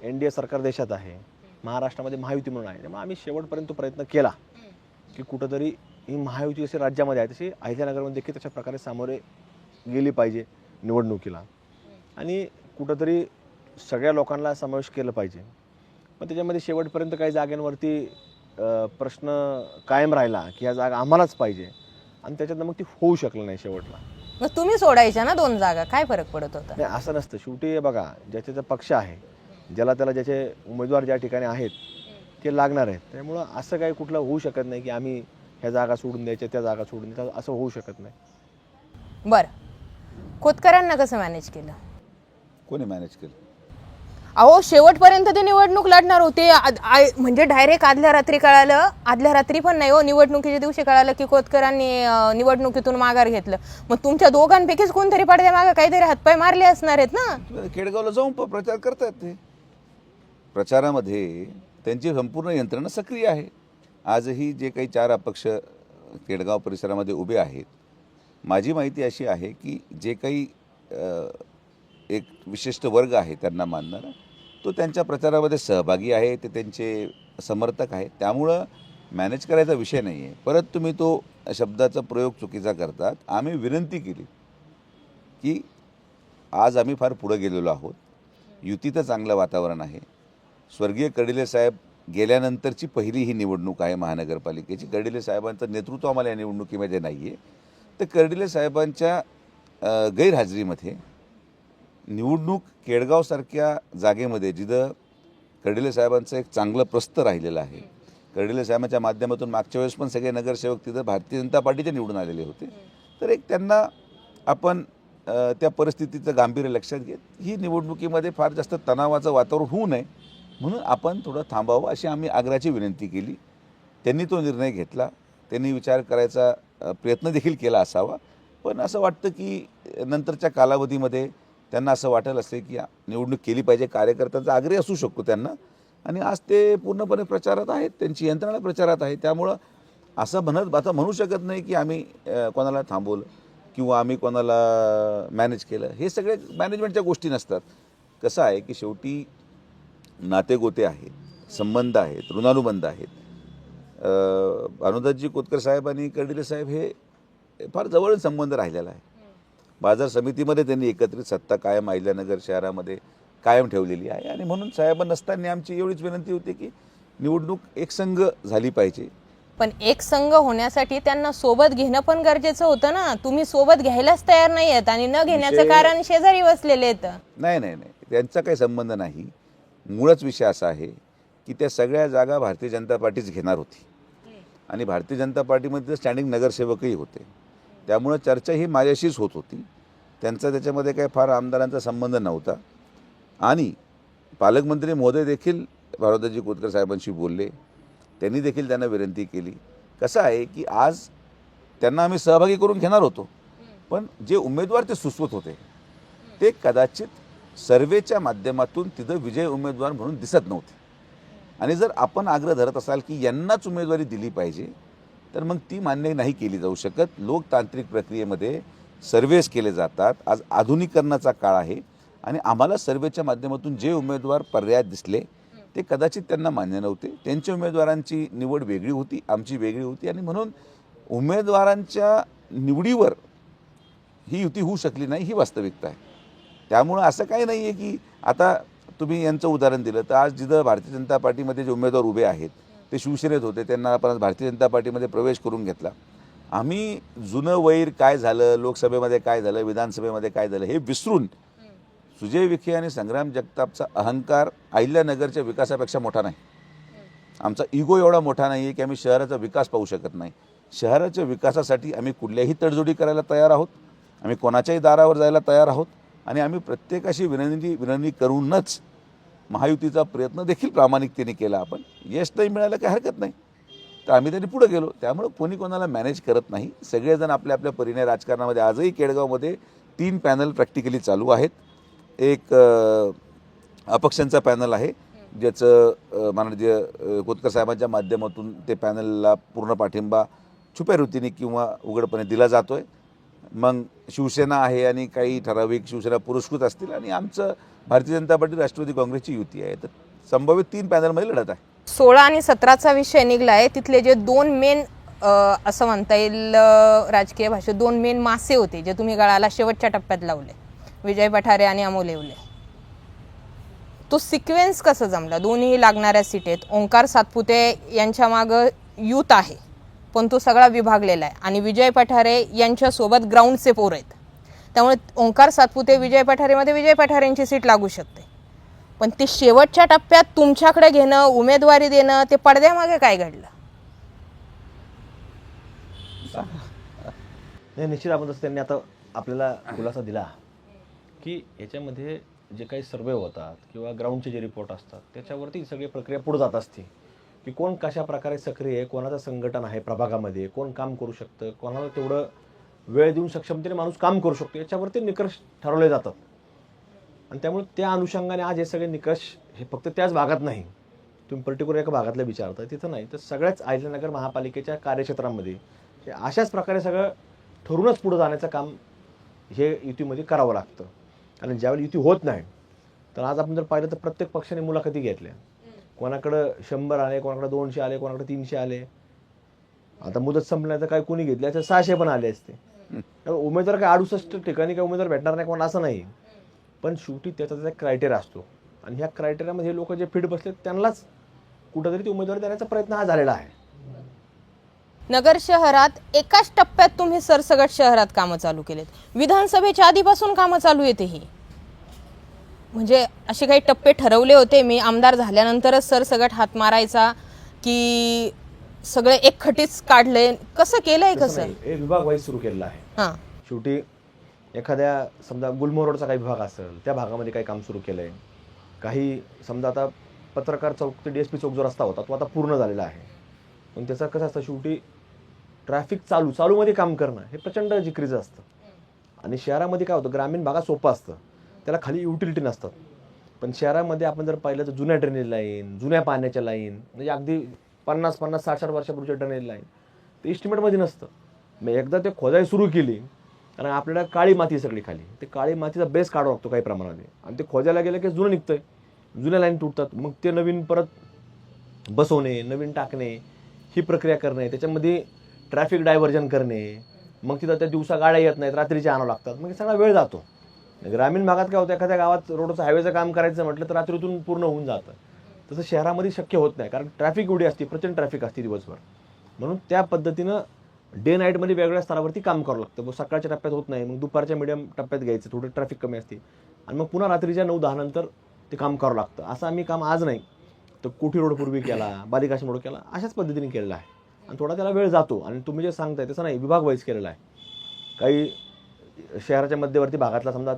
NDA सरकार देशात आहे, महाराष्ट्रामध्ये महायुती म्हणून आहे. त्यामुळे आम्ही शेवटपर्यंत प्रयत्न केला की कुठंतरी ही महायुती जशी राज्यामध्ये आहे तशी अहिल्यानगरमध्ये देखील तशा प्रकारे सामोरे गेली पाहिजे निवडणुकीला आणि कुठंतरी सगळ्या लोकांना समावेश केलं पाहिजे. पण त्याच्यामध्ये शेवटपर्यंत काही जागांवरती प्रश्न कायम राहिला की ह्या जागा आम्हालाच पाहिजे आणि त्याच्यातनं मग ती होऊ शकलं नाही शेवटला. मग तुम्ही सोडायच्या ना 2 जागा, काय फरक पडत होता? नाही असं नसतं. शेवटी बघा, ज्याचा पक्ष आहे, ज्याला त्याला ज्याचे उमेदवार ज्या ठिकाणी आहेत ते लागणार आहेत. त्यामुळं असं काही कुठलं होऊ शकत नाही की आम्ही ह्या जागा सोडून द्यायच्या, त्या जागा सोडून द्यायच्या, असं होऊ शकत नाही. बरं, खोतकरांना कसं मॅनेज केलं? कोणी मॅनेज केलं? अहो शेवटपर्यंत ते निवडणूक लढणार होते. म्हणजे डायरेक्ट आदल्या रात्री कळालं, आदल्या रात्री पण नाही हो, निवडणुकीच्या दिवशी कळालं की खोतकरांनी निवडणुकीतून माघार घेतलं. मग तुमच्या दोघांपैकीच कोणतरी पडद्या मागे काहीतरी हातपाय मारले असणार आहेत ना. खेडगावला जाऊन प्रचार करतात. ते प्रचारामध्ये त्यांची संपूर्ण यंत्रणा सक्रिय आहे. आजही जे काही 4 अपक्ष केडगाव परिसरामध्ये उभे आहेत, माझी माहिती अशी आहे की जे काही एक विशिष्ट वर्ग आहे त्यांना मानणारा, तो त्यांच्या प्रचारामध्ये सहभागी आहे, ते त्यांचे समर्थक आहेत. त्यामुळं मॅनेज करायचा विषय नाही आहे. परत तुम्ही तो शब्दाचा प्रयोग चुकीचा करतात. आम्ही विनंती केली की आज आम्ही फार पुढं गेलेलो आहोत, युतीचं चांगलं वातावरण आहे. स्वर्गीय कर्डिले साहेब गेल्यानंतरची पहिली ही निवडणूक आहे महानगरपालिकेची. कर्डिले साहेबांचं नेतृत्व आम्हाला या निवडणुकीमध्ये नाही आहे. तर कर्डिले साहेबांच्या गैरहजेरीमध्ये निवडणूक केडगावसारख्या जागेमध्ये जिथं कर्डिले साहेबांचं एक चांगलं प्रस्थ राहिलेलं आहे. कर्डिले साहेबांच्या माध्यमातून मागच्या वेळेस पण सगळे नगरसेवक तिथं भारतीय जनता पार्टीचे निवडून आलेले होते. तर एक त्यांना आपण त्या परिस्थितीचं गांभीर्य लक्षात घेत ही निवडणुकीमध्ये फार जास्त तणावाचं वातावरण होऊ नये म्हणून आपण थोडं थांबावं अशी आम्ही आग्रहाची विनंती केली. त्यांनी तो निर्णय घेतला. त्यांनी विचार करायचा प्रयत्न देखील केला असावा. पण असं वाटतं की नंतरच्या कालावधीमध्ये त्यांना असं वाटेल असे की निवडणूक केली पाहिजे. कार्यकर्त्यांचा आग्रह असू शकतो त्यांना, आणि आज ते पूर्णपणे प्रचारात आहेत, त्यांची यंत्रणा प्रचारात आहे. त्यामुळं असं आता म्हणू शकत नाही की आम्ही कोणाला थांबवलं किंवा आम्ही कोणाला मॅनेज केलं. हे सगळे मॅनेजमेंटच्या गोष्टी नसतात. कसं आहे की शेवटी नातेगोते आहेत, संबंध आहेत, ऋणानुबंध आहेत. भानुदासजी कोतकर साहेब आणि कर्डिले साहेब हे फार जवळ संबंध राहिलेला आहे. बाजार समितीमध्ये त्यांनी एकत्रित सत्ता कायम अहिल्यानगर शहरामध्ये कायम ठेवलेली आहे. आणि म्हणून साहेब नसताना आमची एवढीच विनंती होती की निवडणूक एकसंघ झाली पाहिजे. पण एक संघ होण्यासाठी त्यांना सोबत घेणं पण गरजेचं होतं ना. तुम्ही सोबत घ्यायलाच तयार नाही आहेत आणि न घेण्याचं कारण शेजारी बसलेले आहेत. नाही नाही नाही, त्यांचा काही संबंध नाही. मूळच विषय असा आहे की त्या सगळ्या जागा भारतीय जनता पार्टीच घेणार होती आणि भारतीय जनता पार्टीमध्ये स्टँडिंग नगरसेवकही होते. त्यामुळं चर्चा ही माझ्याशीच होत होती. त्यांचा त्याच्यामध्ये काही फार आमदारांचा संबंध नव्हता. आणि पालकमंत्री महोदय देखील भानुदासजी कोतकर साहेबांशी बोलले. त्यांनी देखील त्यांना विनंती केली. कसं आहे की आज त्यांना आम्ही सहभागी करून घेणार होतो, पण जे उमेदवार ते सुचवत होते ते कदाचित सर्वेच्या माध्यमातून तिथं विजय उमेदवार म्हणून दिसत नव्हते. आणि जर आपण आग्रह धरत असाल की यांनाच उमेदवारी दिली पाहिजे तर मग ती मान्य नाही केली जाऊ शकत. लोकतांत्रिक प्रक्रियेमध्ये सर्वेस केले जातात. आज आधुनिकीकरणाचा काळ आहे आणि आम्हाला सर्वेच्या माध्यमातून जे उमेदवार पर्याय दिसले ते कदाचित त्यांना मान्य नव्हते. त्यांच्या उमेदवारांची निवड वेगळी होती, आमची वेगळी होती. आणि म्हणून उमेदवारांच्या निवडीवर ही युती होऊ शकली नाही, ही वास्तविकता आहे. त्यामुळं असं काही नाही आहे की आता तुम्ही यांचं उदाहरण दिलं तर आज जिथं भारतीय जनता पार्टीमध्ये जे उमेदवार उभे आहेत ते शिवसेनेत होते, त्यांना आपण भारतीय जनता पार्टीमध्ये प्रवेश करून घेतला. आम्ही जुनं वैर काय झालं, लोकसभेमध्ये काय झालं, विधानसभेमध्ये काय झालं हे विसरून सुजय विखे आणि संग्राम जगतापचा अहंकार अहिल्यानगरच्या विकासापेक्षा मोठा नाही. आमचा इगो एवढा मोठा नाही आहे की आम्ही शहराचा विकास पाहू शकत नाही. शहराच्या विकासासाठी आम्ही कुठल्याही तडजोडी करायला तयार आहोत. आम्ही कोणाच्याही दारावर जायला तयार आहोत आणि आम्ही प्रत्येकाशी विनंती करूनच महायुतीचा प्रयत्न देखील प्रामाणिकतेने केला. आपण यश नाही मिळालं काही हरकत नाही, तर आम्ही त्यांनी पुढे गेलो. त्यामुळं कोणी कोणाला मॅनेज करत नाही. सगळेजण आपल्या आपल्या परीने राजकारणामध्ये आजही केडगावमध्ये 3 पॅनल प्रॅक्टिकली चालू आहेत. एक अपक्षांचा पॅनल आहे ज्याचं माननीय कोतकर साहेबांच्या माध्यमातून ते पॅनलला पूर्ण पाठिंबा छुप्या रीतीने किंवा उघडपणे दिला जातो आहे. मग शिवसेना आहे आणि काही ठराविक शिवसेना पुरस्कृत असतील आणि आमचं भारतीय जनता पार्टी राष्ट्रवादी काँग्रेसची युती आहे. तर संभाव्य 3 पॅनलमध्ये लढत आहे. 16 आणि 17चा विषय निघला आहे. तिथले जे 2 मेन असं म्हणता येईल राजकीय भाषेत 2 मेन मासे होते जे तुम्ही गळाला शेवटच्या टप्प्यात लावले, विजय पठारे आणि अमोल येवले. तो सिक्वेन्स कसं जमला? दोन्ही लागणाऱ्या सीटेत ओंकार सातपुते यांच्या मागं यूथ आहे पण तो सगळा विभागलेला आहे आणि विजय पठारे यांच्यासोबत ग्राउंडचे पोर आहेत. त्यामुळे ओंकार सातपुते विजय पठारेमध्ये विजय पठारेंची सीट लागू शकते. पण ते शेवटच्या टप्प्यात तुमच्याकडे घेणं, उमेदवारी देणं, ते पडद्यामागे काय घडलं? नाही, निश्चित त्यांनी आता आपल्याला खुलासा दिला की याच्यामध्ये जे काही सर्वे होतात किंवा ग्राउंडचे जे रिपोर्ट असतात त्याच्यावरती सगळी प्रक्रिया पुढे जात असते की कोण कशा प्रकारे सक्रिय आहे, कोणाचं संघटन आहे प्रभागामध्ये, कोण काम करू शकतं, कोणाला तेवढं वेळ देऊन सक्षमतेने माणूस काम करू शकतो, याच्यावरती निकष ठरवले जातात. आणि त्यामुळे त्या अनुषंगाने आज हे सगळे निकष हे फक्त त्याच भागात नाही, तुम्ही पर्टिक्युलर एका भागातलं विचारता तिथं नाही, तर सगळ्याच अहिल्यानगर महापालिकेच्या कार्यक्षेत्रामध्ये हे अशाच प्रकारे सगळं ठरूनच पुढे जाण्याचं काम हे युतीमध्ये करावं लागतं. कारण ज्यावेळी युती होत नाही तर आज आपण जर पाहिलं तर प्रत्येक पक्षाने मुलाखती घेतल्या. कोणाकडं 100 आले, कोणाकडे 200 आले, कोणाकडे 300 आले. आता मुदत संपल्या तर काय कोणी घेतल्या तर 600 पण आले असते. उमेदवार काय 68 ठिकाणी काय उमेदवार भेटणार नाही कोण असं नाही. पण शेवटी त्याचा क्रायटेरिया असतो आणि ह्या क्रायटेरियामध्ये हे लोक जे फिट बसले त्यांनाच कुठंतरी ती उमेदवारी देण्याचा प्रयत्न हा झालेला आहे. नगर शहरात एकाच टप्प्यात तुम्ही सरसगट शहरात कामं चालू केलेत. विधानसभेच्या आधीपासून कामं चालू येते ही, म्हणजे असे काही टप्पे ठरवले होते मी आमदार झाल्यानंतरच सरसगट हात मारायचा की सगळे एकखटीच काढले, कसं केलंय कसं? हे विभाग वाईज सुरू केलेला आहे. हां, शेवटी एखाद्या समजा गुलमोहर रोडचा काही विभाग असेल त्या भागामध्ये काही काम सुरू केलंय. काही समजा आता पत्रकार चौक ते DSP चौक जो रस्ता होता तो आता पूर्ण झालेला आहे. पण त्याचं कसं असतं शेवटी ट्रॅफिक चालूमध्ये काम करणं हे प्रचंड जिक्रीचं असतं. आणि शहरामध्ये काय होतं ग्रामीण भागात सोपं असतं, त्याला खाली युटिलिटी नसतात. पण शहरामध्ये आपण जर पाहिलं तर जुन्या ड्रेनेज लाईन, जुन्या पाण्याच्या लाईन, म्हणजे अगदी 50-50, 60-60 वर्षापूर्वीच्या ड्रेनेज लाईन ते इस्टिमेटमध्ये नसतं. मग एकदा ते खोदाई सुरू केली आणि आपल्याला काळी माती सगळी खाली, ते काळी मातीचा बेस काढावा लागतो काही प्रमाणामध्ये. आणि ते खोदायला गेलं की जुनं निघतंय, जुन्या लाईन तुटतात, मग ते नवीन परत बसवणे, नवीन टाकणे, ही प्रक्रिया करणे, त्याच्यामध्ये ट्रॅफिक डायव्हर्जन करणे, मग तिथं त्या दिवसा गाड्या येत नाहीत, रात्रीच्या आणावं लागतात, मग सगळा वेळ जातो. ग्रामीण भागात काय होतं एखाद्या गावात रोडचं हायवेचं काम करायचं म्हटलं तर रात्रीतून पूर्ण होऊन जातं. तसं शहरामध्ये शक्य होत नाही, कारण ट्रॅफिक एवढी असते, प्रचंड ट्रॅफिक असते दिवसभर. म्हणून त्या पद्धतीनं डे नाईटमध्ये वेगवेगळ्या स्तरावरती काम करावं लागतं. मग सकाळच्या टप्प्यात होत नाही, मग दुपारच्या मीडियम टप्प्यात घ्यायचं, थोडं ट्रॅफिक कमी असते, आणि मग पुन्हा रात्रीच्या 9-10 नंतर ते काम करावं लागतं. असं आम्ही काम आज नाही तर कोठी रोड पूर्वी केला, बालिकाशी रोड केला, अशाच पद्धतीने केलेला आहे. आणि थोडा त्याला वेळ जातो. आणि तुम्ही जे सांगताय तसं नाही, विभाग वाईज केलेला आहे. काही शहराच्या मध्यवर्ती भागातला समजा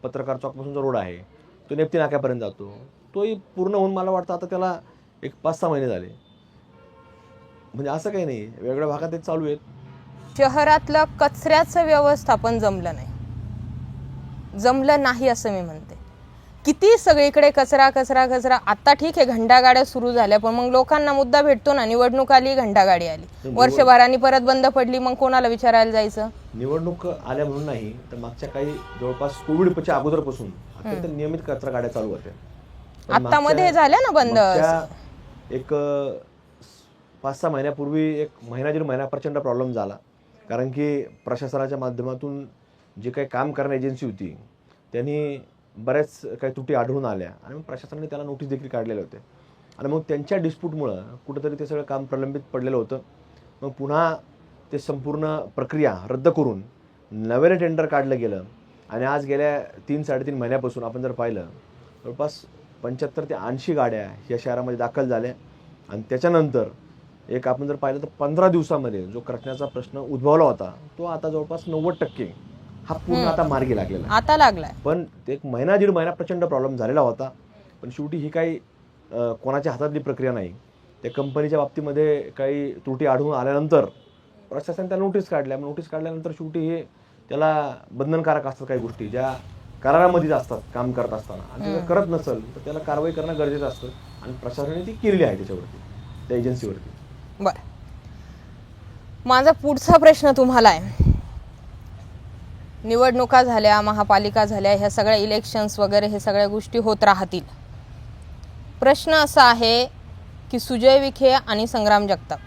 पत्रकार चौकपासून जो रोड आहे तो नेप्ती नाक्यापर्यंत जातो, तोही पूर्ण होऊन मला वाटतं आता त्याला एक 5-6 महिने झाले. म्हणजे असं काही नाही, वेगवेगळ्या भागात ते चालू आहेत. शहरातलं कचऱ्याचं व्यवस्थापन जमलं नाही असं मी म्हणते. किती सगळीकडे कचरा कचरा कचरा. आता ठीक आहे घंटागाड्या सुरू झाल्या, पण मग लोकांना मुद्दा भेटतो ना, निवडणूक आली घंटागाडी आली, वर्षभराने परत बंद पडली, मग कोणाला विचारायला जायचं? निवडणूक आल्या म्हणून नाही तर मागच्या काही जवळपास कोविडच्या अगोदरपासून अत्यंत नियमित कचरा गाड्या चालू होत्या. आता मध्ये झाल्या ना बंद. एक 5-6 महिन्यापूर्वी एक दीड महिना प्रचंड प्रॉब्लेम झाला, कारण की प्रशासनाच्या माध्यमातून जे काही काम करणारी एजन्सी होती त्यांनी बऱ्याच काही त्रुटी आढळून आल्या आणि मग प्रशासनाने त्याला नोटीस देखील काढलेल्या होत्या. आणि मग त्यांच्या डिस्प्यूटमुळं कुठंतरी ते सगळं काम प्रलंबित पडलेलं होतं. मग पुन्हा ते संपूर्ण प्रक्रिया रद्द करून नव्याने टेंडर काढलं गेलं. आणि आज गेल्या 3-3.5 महिन्यापासून आपण जर पाहिलं जवळपास 75 ते 80 गाड्या या शहरामध्ये दाखल झाल्या. आणि त्याच्यानंतर एक आपण जर पाहिलं तर 15 दिवसामध्ये जो कचऱ्याचा प्रश्न उद्भवला होता तो आता जवळपास 90% हा पूर्ण आता मार्गी लागलेला आता लागलाय. पण एक दीड महिना प्रचंड प्रॉब्लेम झालेला होता. पण शेवटी ही काही कोणाच्या हातातली प्रक्रिया नाही. त्या कंपनीच्या बाबतीमध्ये काही त्रुटी आढळून आल्यानंतर प्रशासन त्याला नोटीस काढल्या. नोटीस काढल्यानंतर शेवटी हे त्याला बंधनकारक असतात काही गोष्टी ज्या करारामध्येच असतात काम करत असताना, आणि ते करत नसेल तर त्याला कारवाई करणं गरजेचं असतं. आणि प्रशासनाने ती केलेली आहे त्याच्यावरती, त्या एजन्सीवरती. बरं, माझा पुढचा प्रश्न तुम्हाला आहे. निवडणुका झाल्या, महापालिका झाल्या, ह्या सगळ्या इलेक्शन्स वगैरे हे सगळ्या गोष्टी होत राहतील. प्रश्न असा आहे की सुजय विखे आणि संग्राम जगताप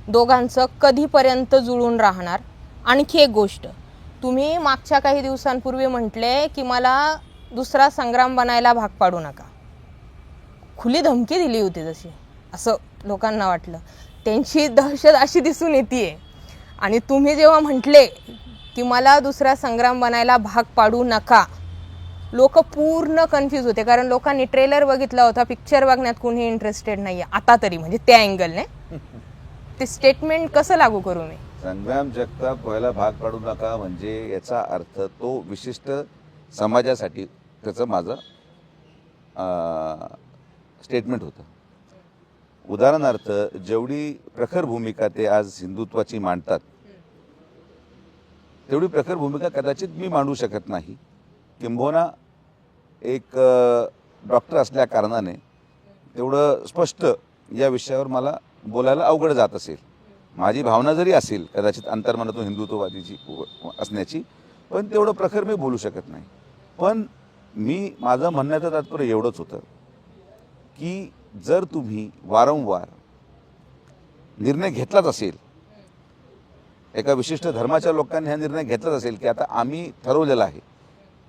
दोघांचं कधीपर्यंत जुळून राहणार? आणखी एक गोष्ट, तुम्ही मागच्या काही दिवसांपूर्वी म्हटले की मला दुसरा संग्राम बनायला भाग पाडू नका. खुली धमकी दिली होती जशी, असं लोकांना वाटलं. त्यांची दहशत अशी दिसून येते. आणि तुम्ही जेव्हा म्हटले की मला दुसरा संग्राम बनायला भाग पाडू नका, लोक पूर्ण कन्फ्यूज होते. कारण लोकांनी ट्रेलर बघितला होता, पिक्चर बघण्यात कोणी इंटरेस्टेड नाही आहे आता तरी, म्हणजे त्या अँगलने. ते स्टेटमेंट कसं लागू करू मी? संग्राम जगताप व्हायला भाग पाडू नका म्हणजे याचा अर्थ तो विशिष्ट समाजासाठी त्याचं माझं स्टेटमेंट होतं. उदाहरणार्थ जेवढी प्रखर भूमिका ते आज हिंदुत्वाची मांडतात तेवढी प्रखर भूमिका कदाचित मी मांडू शकत नाही. किंबहुना एक डॉक्टर असल्या कारणाने तेवढं स्पष्ट या विषयावर मला बोलायला अवघड जात असेल. माझी भावना जरी असेल कदाचित अंतर्मनातून हिंदुत्ववादीची असण्याची, पण तेवढं प्रखर मी बोलू शकत नाही. पण माझं म्हणण्याचं तात्पर्य एवढंच होतं की जर तुम्ही वारंवार निर्णय घेतलाच असेल, एका विशिष्ट धर्माच्या लोकांनी हा निर्णय घेतलाच असेल की आता आम्ही ठरवलेला आहे,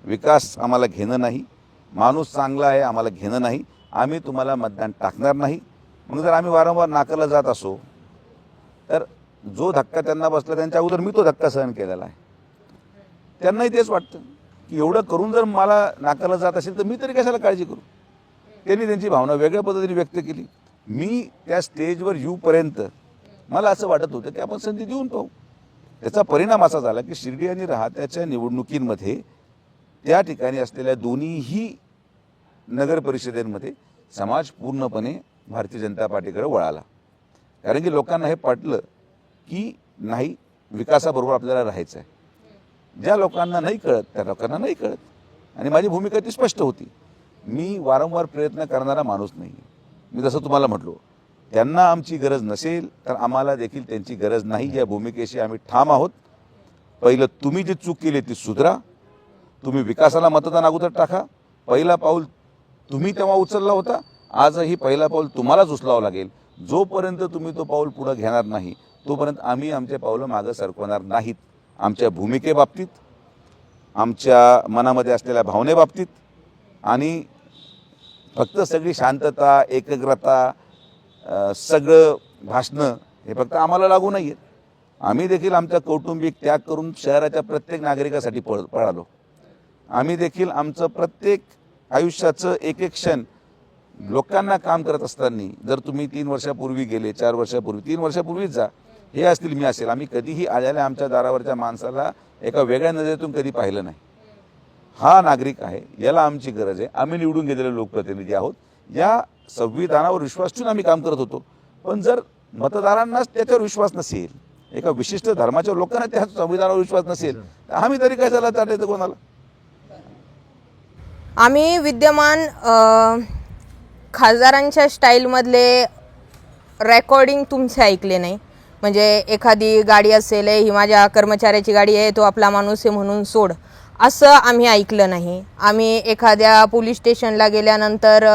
विकास आम्हाला घेणं नाही, माणूस चांगला आहे आम्हाला घेणं नाही, आम्ही तुम्हाला मतदान टाकणार नाही, म्हणून जर आम्ही वारंवार नाकारला जात असो तर जो धक्का त्यांना बसला त्यांच्या अगोदर मी तो धक्का सहन केलेला आहे. त्यांनाही तेच वाटतं की एवढं करून जर मला नाकारलं जात असेल तर मी तरी कशाला काळजी करू. त्यांनी त्यांची भावना वेगळ्या पद्धतीने व्यक्त केली. मी त्या स्टेजवर येऊपर्यंत मला असं वाटत होतं की आपण संधी देऊन पाहू. त्याचा परिणाम असा झाला की शिर्डी आणि राहात्याच्या निवडणुकींमध्ये त्या ठिकाणी असलेल्या दोन्हीही नगर परिषदेमध्ये समाज पूर्णपणे भारतीय जनता पार्टीकडे वळाला. कारण की लोकांना हे पटलं की नाही, विकासाबरोबर आपल्याला राहायचं आहे. ज्या लोकांना नाही कळत त्या लोकांना नाही कळत, आणि माझी भूमिका ती स्पष्ट होती. मी वारंवार प्रयत्न करणारा माणूस नाही. मी जसं तुम्हाला म्हटलो, त्यांना आमची गरज नसेल तर आम्हाला देखील त्यांची गरज नाही, या भूमिकेशी आम्ही ठाम आहोत. पहिलं तुम्ही जी चूक केली ती सुधरा. तुम्ही विकासाला मतदान अगोदर टाका. पहिला पाऊल तुम्ही तेव्हा उचलला होता, आजही पहिला पाऊल तुम्हालाच उचलावं लागेल. जोपर्यंत तुम्ही तो पाऊल पुढे घेणार नाही तोपर्यंत आम्ही आमचे पावलं मागं सरकवणार नाहीत. आमच्या भूमिकेबाबतीत, आमच्या मनामध्ये असलेल्या भावनेबाबतीत, आणि फक्त सगळी शांतता, एकाग्रता, सगळं भाषणं हे फक्त आम्हाला लागू नाही आहेत. आम्ही देखील आमचा कौटुंबिक त्याग करून शहराच्या प्रत्येक नागरिकासाठी पळालो. आम्ही देखील आमचं प्रत्येक आयुष्याचं एक एक क्षण लोकांना काम करत असताना, जर तुम्ही 3 वर्षापूर्वी गेले, 4 वर्षापूर्वी, 3 वर्षापूर्वीच जा, हे असतील मी असेल, आम्ही कधीही आलेल्या आमच्या दारावरच्या माणसाला एका वेगळ्या नजरेतून कधी पाहिलं नाही. हा नागरिक आहे, याला आमची गरज आहे. आम्ही निवडून गेलेले लोकप्रतिनिधी आहोत. या संविधानावर विश्वास ठेवून आम्ही काम करत होतो. पण जर मतदारांनाच त्याच्यावर विश्वास नसेल, एका विशिष्ट धर्माच्या लोकांना त्या संविधानावर विश्वास नसेल, तर आम्ही तरी कशाला चाटायचं कोणाला. आम्ही विद्यमान खासदारांच्या स्टाईलमधले रेकॉर्डिंग तुमचे ऐकले नाही. म्हणजे एखादी गाडी असेल, ही माझ्या कर्मचाऱ्याची गाडी आहे, तो आपला माणूस आहे म्हणून सोड, असं आम्ही ऐकलं नाही. आम्ही एखाद्या पोलीस स्टेशनला गेल्यानंतर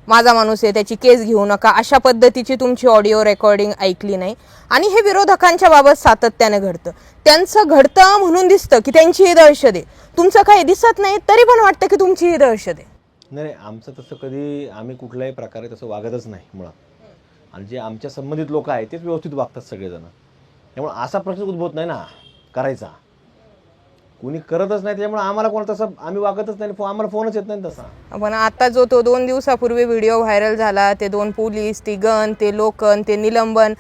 माझा माणूस आहे त्याची केस घेऊ नका, अशा पद्धतीची तुमची ऑडिओ रेकॉर्डिंग ऐकली नाही. आणि हे विरोधकांच्या बाबत सातत्याने घडतं. त्यांचं घडतं म्हणून दिसतं की त्यांची ही दहशत आहे. तुमचं काही दिसत नाही तरी पण वाटतं की तुमची ही दहशत आहे. नाही, आमचं तसं कधी आम्ही कुठल्याही प्रकारे तसं वागतच नाही मुळात. आणि जे आमच्या संबंधित लोक आहेत तेच व्यवस्थित वागतात सगळेजण. त्यामुळे असा प्रश्न उद्भवत नाही ना करायचा. कोणी करतच नाही त्यामुळे आम्हाला कोण तसं आम्ही वागतच नाही. आम्हाला फोनच येत नाही तसा. पण आता जो तो 2 दिवसापूर्वी व्हिडिओ व्हायरल झाला, ते 2 पोलीस, ती गन, ते लोकन, ते निलंबन,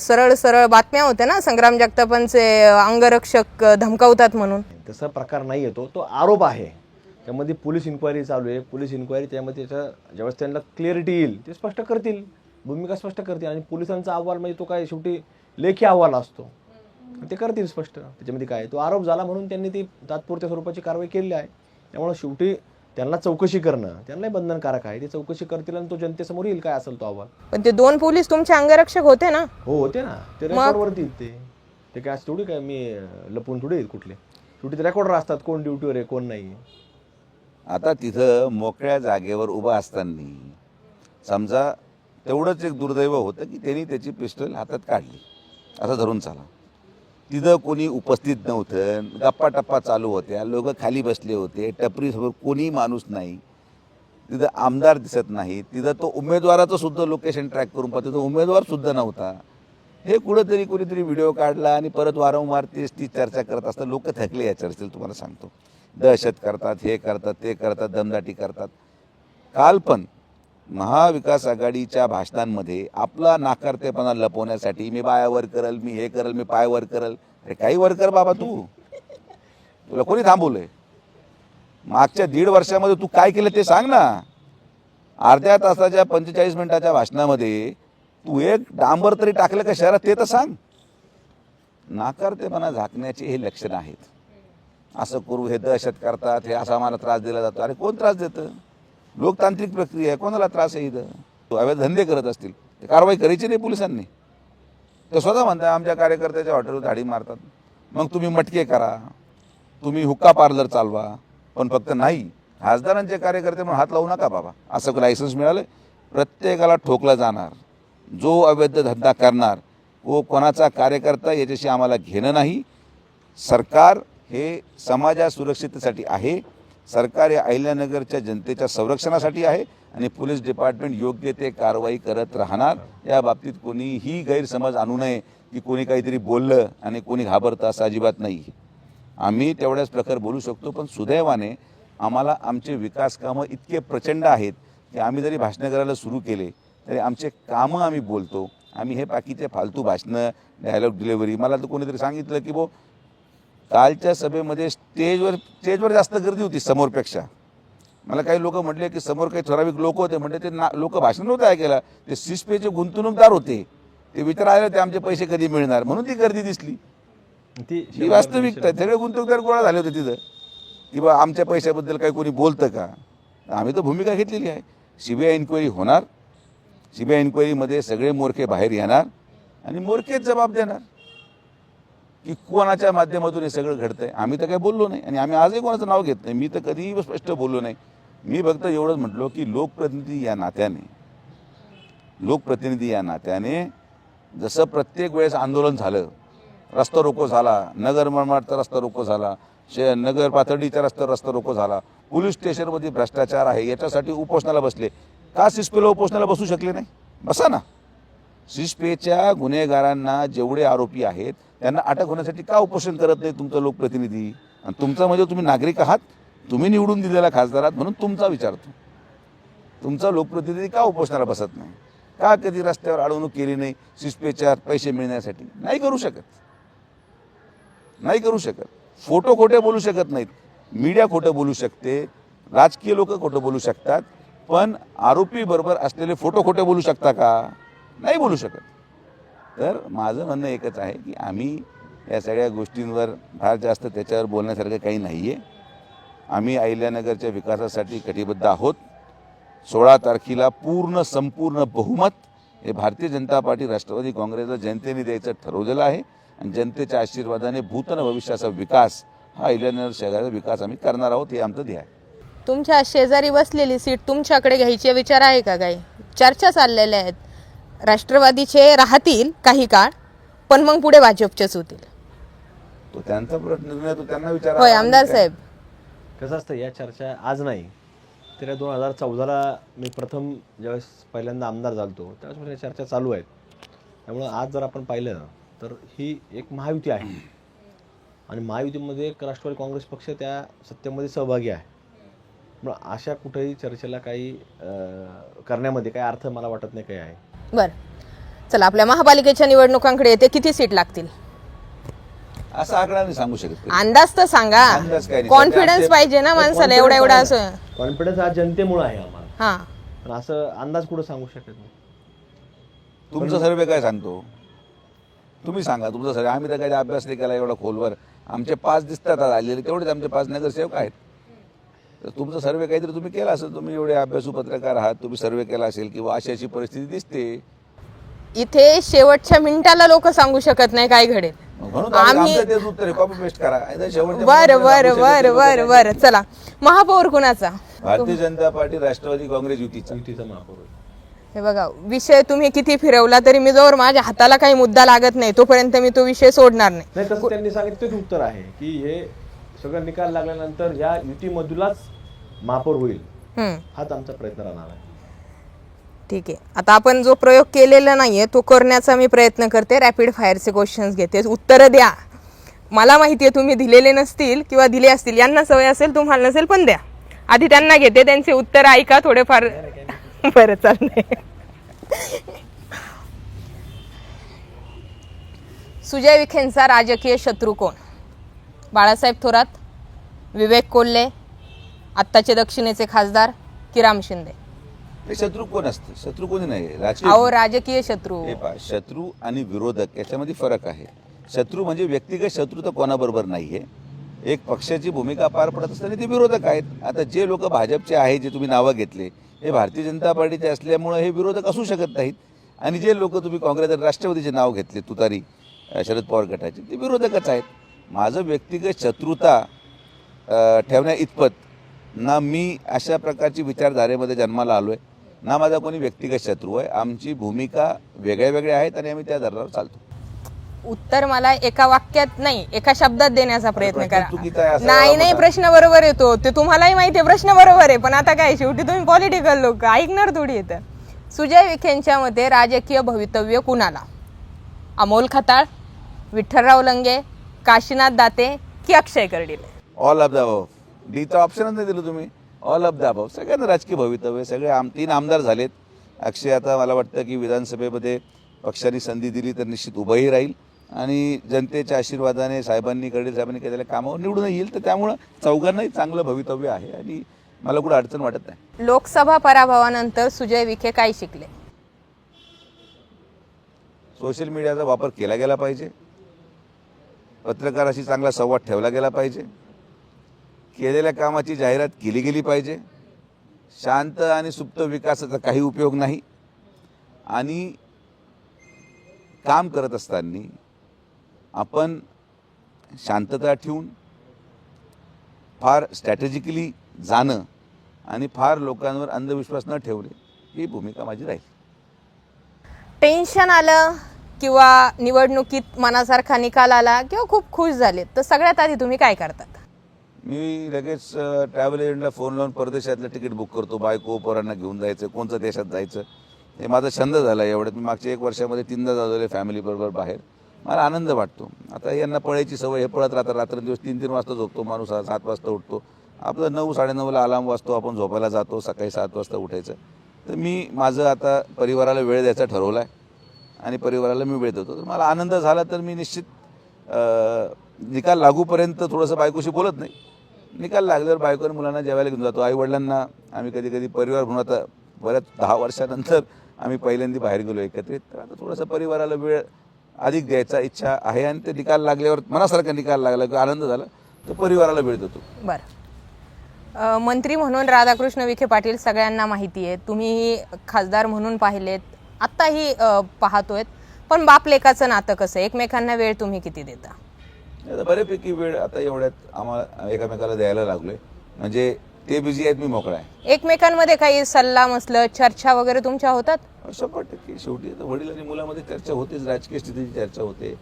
सरळ सरळ बातम्या होत्या ना, संग्राम जगतापांचे अंगरक्षक धमकावतात म्हणून. तसा प्रकार नाही येतो, तो आरोप आहे. त्यामध्ये पोलीस इन्क्वायरी चालू आहे. पोलीस इन्क्वायरी त्यामध्ये ज्यावेळेस त्यांना क्लिअरिटी येईल ते स्पष्ट करतील, भूमिका स्पष्ट करतील. आणि पोलिसांचा अहवाल म्हणजे तो काय शेवटी लेखी अहवाल असतो, ते करतील स्पष्ट. त्याच्यामध्ये काय तो आरोप झाला म्हणून त्यांनी ती तात्पुरत्या स्वरूपाची कारवाई केली आहे. त्यामुळे शेवटी त्यांना चौकशी करणं त्यांनाही बंधनकारक आहे. ते चौकशी करतील आणि तो जनतेसमोर येईल काय असेल तो अहवाल. पण ते 2 पोलीस तुमचे अंगरक्षक होते ना? हो होते ना, ते रेकॉर्डवरती ते काय थोडी काय मी लपून थोडी कुठले, शेवटी ते रेकॉर्डर असतात कोण ड्युटीवर आहे कोण नाही. आता तिथं मोकळ्या जागेवर उभा असताना समजा तेवढंच एक दुर्दैव होतं की त्यांनी त्याची पिस्टल हातात काढली, असं धरून चाला. तिथं कोणी उपस्थित नव्हतं, गप्पा टप्पा चालू होत्या, लोक खाली बसले होते, टपरीसमोर कोणी माणूस नाही, तिथं आमदार दिसत नाही, तिथं तो उमेदवाराचं सुद्धा लोकेशन ट्रॅक करून पाहतो, तो उमेदवार सुद्धा नव्हता. हे कुठंतरी कोणीतरी व्हिडिओ काढला आणि परत वारंवार तेच ती चर्चा करत असतात. लोक थकले या चर्चेला, तुम्हाला सांगतो. दहशत करतात, हे करतात, ते करतात, दमदाटी करतात. काल पण महाविकास आघाडीच्या भाषणांमध्ये आपला नाकारतेपणा लपवण्यासाठी मी बायावर करल, मी हे करल, मी पायवर करल. अरे काही वर कर बाबा, तुला कोणी थांबवलंय? मागच्या 1.5 वर्षामध्ये तू काय केलं ते सांग ना. अर्ध्या तासाच्या 45 मिनिटाच्या भाषणामध्ये तू एक डांबर तरी टाकलं का शहरात ते तर सांग. नाकारतेपणा झाकण्याचे हे लक्षण आहेत. असं करू, हे दहशत करतात, हे असा आम्हाला त्रास दिला जातो. अरे कोण त्रास देतं? लोकतांत्रिक प्रक्रिया आहे, कोणाला त्रास आहे इथं? अवैध धंदे करत असतील ते कारवाई करायची नाही पोलिसांनी. ते स्वतः म्हणतात आमच्या कार्यकर्त्याच्या हॉटेलवर धाडी मारतात. मग तुम्ही मटके करा, तुम्ही हुक्का पार्लर चालवा, पण फक्त नाही खासदारांचे कार्यकर्ते म्हणून हात लावू नका बाबा. असं लायसन्स मिळालं, प्रत्येकाला ठोकलं जाणार. जो अवैध धंदा करणार व कोणाचा कार्यकर्ता याच्याशी आम्हाला घेणं नाही. सरकार हे समाजा सुरक्षिततेसाठी आहे. सरकार हे अहिल्यानगरच्या जनतेच्या संरक्षणासाठी आहे आणि पोलीस डिपार्टमेंट योग्य ते कारवाई करत राहणार. या बाबतीत कोणीही गैरसमज आणू नये की कोणी काहीतरी बोललं आणि कोणी घाबरतं, असं अजिबात नाही. आम्ही तेवढ्याच प्रकार बोलू शकतो, पण सुदैवाने आम्हाला आमचे विकास कामं इतके प्रचंड आहेत की आम्ही जरी भाषणं करायला सुरू केले तरी आमचे कामं आम्ही बोलतो. आम्ही हे बाकीचे फालतू भाषणं, डायलॉग डिलिव्हरी, मला तर कोणीतरी सांगितलं की कालच्या सभेमध्ये स्टेजवर जास्त गर्दी होती समोरपेक्षा. मला काही लोक म्हटले की समोर काही ठराविक लोक होते, म्हणजे ते लोक भाषण नव्हते ऐकायला, ते सिस्पेचे गुंतवणूकदार होते. ते विचारायला ते आमचे पैसे कधी मिळणार म्हणून ती गर्दी दिसली. ही वास्तविकता. सगळे गुंतवणूकदार गोळा झाले होते तिथं की बा आमच्या पैशाबद्दल काही कोणी बोलतं का. आम्ही तर भूमिका घेतलेली आहे. सीबीआय इन्क्वायरी होणार. सीबीआय इन्क्वायरीमध्ये सगळे मोरखे बाहेर येणार आणि मोरखेच जबाब देणार की कोणाच्या माध्यमातून हे सगळं घडतंय. आम्ही तर काही बोललो नाही आणि आम्ही आजही कोणाचं नाव घेत नाही. मी तर कधीही स्पष्ट बोललो नाही. मी फक्त एवढंच म्हटलो की लोकप्रतिनिधी या नात्याने जसं प्रत्येक वेळेस आंदोलन झालं, रस्ता रोको झाला, नगर मनमाडचा रस्ता रोको झाला, नगर पाथर्डीच्या रस्ता रोको झाला, पोलीस स्टेशनमध्ये भ्रष्टाचार आहे याच्यासाठी उपोषणाला बसले. का सिस्पेला उपोषणाला बसू शकले नाही? बसा ना. सिस्पेच्या गुन्हेगारांना जेवढे आरोपी आहेत त्यांना अटक होण्यासाठी का उपोषण करत नाही तुमचा लोकप्रतिनिधी? आणि तुमचा म्हणजे तुम्ही नागरिक आहात, तुम्ही निवडून दिलेला खासदार आहात म्हणून तुमचा विचारतो. तुमचा लोकप्रतिनिधी का उपोषणाला बसत नाही? का कधी रस्त्यावर अडवणूक केली नाही सिस्पेच्या पैसे मिळण्यासाठी? नाही करू शकत. फोटो खोटे बोलू शकत नाहीत, मीडिया खोटं बोलू शकते, राजकीय लोक खोटं बोलू शकतात, पण आरोपी बरोबर असलेले फोटो खोटे बोलू शकता का? नाही बोलू शकत. तर माझं म्हणणं एकच आहे की आम्ही या सगळ्या गोष्टींवर फार जास्त त्याच्यावर बोलण्यासारखं काही नाही आहे. आम्ही अहिल्यानगरच्या विकासासाठी कटिबद्ध आहोत. 16 तारखेला संपूर्ण बहुमत हे भारतीय जनता पार्टी राष्ट्रवादी काँग्रेसला जनतेने द्यायचं ठरवलेलं आहे आणि जनतेच्या आशीर्वादाने भूत आणि भविष्याचा विकास हा अहिल्यानगर शहराचा विकास आम्ही करणार आहोत. हे आमचं ध्येय आहे. तुमच्या शेजारी बसलेली सीट तुमच्याकडे घ्यायचे विचार आहे का? काही चर्चा चाललेल्या आहेत. राष्ट्रवादीचे राहतील काही काळ, पण मग पुढे भाजपचेच होतील. तो त्यांचा निर्णय, तो त्यांना विचारा. होय आमदार साहेब. कसं असतं, या चर्चा आज नाही, तर 2014ला मी प्रथम ज्यावेळेस पहिल्यांदा आमदार झालतो त्यावेळेस या चर्चा चालू आहेत. त्यामुळं आज जर आपण पाहिलं तर ही एक महायुती आहे आणि महायुतीमध्ये एक राष्ट्रवादी काँग्रेस पक्ष त्या सत्तेमध्ये सहभागी आहे. मग अशा कुठेही चर्चेला काही करण्यामध्ये काही अर्थ मला वाटत नाही काही आहे. बरं, चला आपल्या महापालिकेच्या निवडणुकांकडे येते. किती सीट लागतील? असा आकडा नाही सांगू शकत. अंदाज तर सांगा. अंदाज काय नाही. कॉन्फिडन्स पाहिजे ना माणसाला. एवढा असं कॉन्फिडन्स आज जनतेमुळे आहे आम्हाला. हां, पण असं अंदाज कुठं सांगू शकत नाही. तुमचा सर्वे काय सांगतो? तुम्ही सांगा तुमचा सर्वे. आम्ही तर काही अभ्यास नाही केला एवढा खोलवर. आमचे 5 दिसतात आलेले, तेवढेच आमचे 5 नगरसेवक आहेत. तर तुमचा सर्वे काहीतरी तुम्ही केला असेल. तुम्ही एवढे अभ्यासू पत्रकार आहात, तुम्ही सर्वे केला असेल किंवा अशी परिस्थिती दिसते. इथे शेवटच्या मिनिटाला लोक सांगू शकत नाही काय घडेल. आम्ही कॉपी पेस्ट करा. बरं चला. महापौर कुणाचा? भारतीय जनता पार्टी राष्ट्रवादी काँग्रेस युतीचा महापौर. हे बघा, विषय तुम्ही किती फिरवला तरी मी जोवर माझ्या हाताला काही मुद्दा लागत नाही तोपर्यंत मी तो विषय सोडणार नाही. तसं त्यांनी सांगितलं उत्तर आहे की हे सगळं निकाल लागल्यानंतर ह्या युतीमधूनच महापौर होईल. हाच आमचा प्रयत्न राहणार आहे. ठीक आहे. आता आपण जो प्रयोग केलेला नाहीये तो करण्याचा मी प्रयत्न करते. रॅपिड फायरचे क्वेश्चन्स घेते, उत्तरं द्या. मला माहिती आहे तुम्ही दिलेले नसतील किंवा दिले असतील, यांना सवय असेल, तुम्हाला नसेल, पण द्या. आधी त्यांना घेते, त्यांचे उत्तर ऐका थोडेफार. बरं चाललंय. सुजय विखेंचा राजकीय शत्रू कोण? बाळासाहेब थोरात, विवेक कोल्हे, आत्ताचे दक्षिणेचे खासदार की राम शिंदे? शत्रू कोण असते? शत्रू कोणी नाही. राजकीय शत्रू. शत्रू आणि विरोधक याच्यामध्ये फरक आहे. शत्रू म्हणजे व्यक्तिगत शत्रू तर कोणाबरोबर नाहीये. एक पक्षाची भूमिका पार पडत असताना ते विरोधक आहेत. आता जे लोक भाजपचे आहेत, जे तुम्ही नावं घेतले, हे भारतीय जनता पार्टीचे असल्यामुळे हे विरोधक असू शकत नाहीत. आणि जे लोक तुम्ही काँग्रेस आणि राष्ट्रवादीचे नाव घेतले, तुतारी शरद पवार गटाचे, ते विरोधकच आहेत. माझं व्यक्तिगत शत्रुता ठेवण्या इतपत ना मी अशा प्रकारची विचारधारेमध्ये जन्माला आलो आहे, ना माझा कोणी व्यक्तिगत शत्रू आहे. आमची भूमिका वेगळ्या वेगळ्या आहेत आणि आम्ही त्या दरावर चालतो. उत्तर मला एका वाक्यात नाही, एका शब्दात देण्याचा प्रयत्न प्रश्न चुकीचा आहे करा. असं नाही नाही, मला- प्रश्न बरोबर येतो, ते तुम्हालाही माहिती आहे प्रश्न बरोबर आहे, पण आता काय, शेवटी तुम्ही पॉलिटिकल लोक ऐकणार थोडी येतं. सुजय विखेंच्या मते राजकीय भवितव्य कुणाला? अमोल खताळ, विठ्ठलराव लंगे, काशीनाथ दाते की Akshay Kardile? All of the above. डीचं ऑप्शनच नाही दिलं तुम्ही. All of the above. सगळ्यांना राजकीय भवितव्य, सगळे 3 आमदार झालेत. अक्षय आता मला वाटतं की विधानसभेमध्ये पक्षाने संधी दिली तर निश्चित उभंही राहील आणि जनतेच्या आशीर्वादाने कर्डिले साहेबांनी केलेल्या कामावर निवडून येईल. तर त्यामुळं चौघांनाही चांगलं भवितव्य आहे आणि मला कुठं अडचण वाटत नाही. लोकसभा पराभवानंतर सुजय विखे काय शिकले? सोशल मीडियाचा वापर केला गेला पाहिजे, पत्रकाराशी चांगला संवाद ठेवला गेला पाहिजे, केलेल्या कामाची जाहिरात केली गेली पाहिजे, शांत आणि सुप्त विकासाचा काही उपयोग नाही आणि काम करत असताना आपण शांतता ठेवून फार स्ट्रॅटेजिकली जाणं आणि फार लोकांवर अंधविश्वास न ठेवणे ही भूमिका माझी राहील. टेन्शन आलं किंवा निवडणुकीत मनासारखा निकाल आला किंवा खूप खुश झाले तर सगळ्यात आधी तुम्ही काय करतात? मी लगेच ट्रॅव्हल एजंटला फोन लावून परदेशातलं तिकीट बुक करतो. बायको पोरांना घेऊन जायचं, कोणत्या देशात जायचं हे माझा छंद झाला. एवढ्यात मी मागच्या 1 वर्षामध्ये 3दा जातो फॅमिलीबरोबर बाहेर. मला आनंद वाटतो. आता यांना पळायची सवय, हे पळत राहतात रात्रंदिवस. 3-3 वाजता झोपतो माणूस, 7 वाजता उठतो. आपलं 9-9:30ला अलार्म वाजतो, आपण झोपायला जातो, सकाळी 7 वाजता उठायचं. तर मी माझं आता परिवाराला वेळ द्यायचा ठरवलं आहे आणि परिवाराला मी वेळ देतो. तर मला आनंद झाला तर मी निश्चित निकाल लागूपर्यंत थोडंसं बायकोशी बोलत नाही. निकाल लागल्यावर बायको आणि मुलांना जेवायला घेऊन जातो. आईवडिलांना आम्ही कधी कधी परिवार म्हणून आता बऱ्याच 10 वर्षानंतर आम्ही पहिल्यांदा बाहेर गेलो एकत्रित. तर आता थोडंसं परिवाराला वेळ अधिक द्यायचा इच्छा आहे आणि ते निकाल लागल्यावर मनासारखा निकाल लागला किंवा आनंद झाला तर परिवाराला वेळ देतो. बरं, मंत्री म्हणून राधाकृष्ण विखे पाटील सगळ्यांना माहिती आहे, तुम्ही खासदार म्हणून पाहिलेत, आत्ताही पाहतोय, पण बाप लेकाचं नातं कसं, एकमेकांना वेळ तुम्ही किती देता? आता बऱ्यापैकी वेळ आता एवढ्यात आम्हाला एकमेकाला द्यायला लागलोय. म्हणजे ते बिझी आहेत, मी मोकळा आहे. एकमेकांमध्ये काही सल्ला मसलं चर्चा वगैरे तुमच्या होतात? 100% शेवटी आता वडील आणि मुलामध्ये चर्चा होतेच, राजकीय स्थितीची चर्चा होते,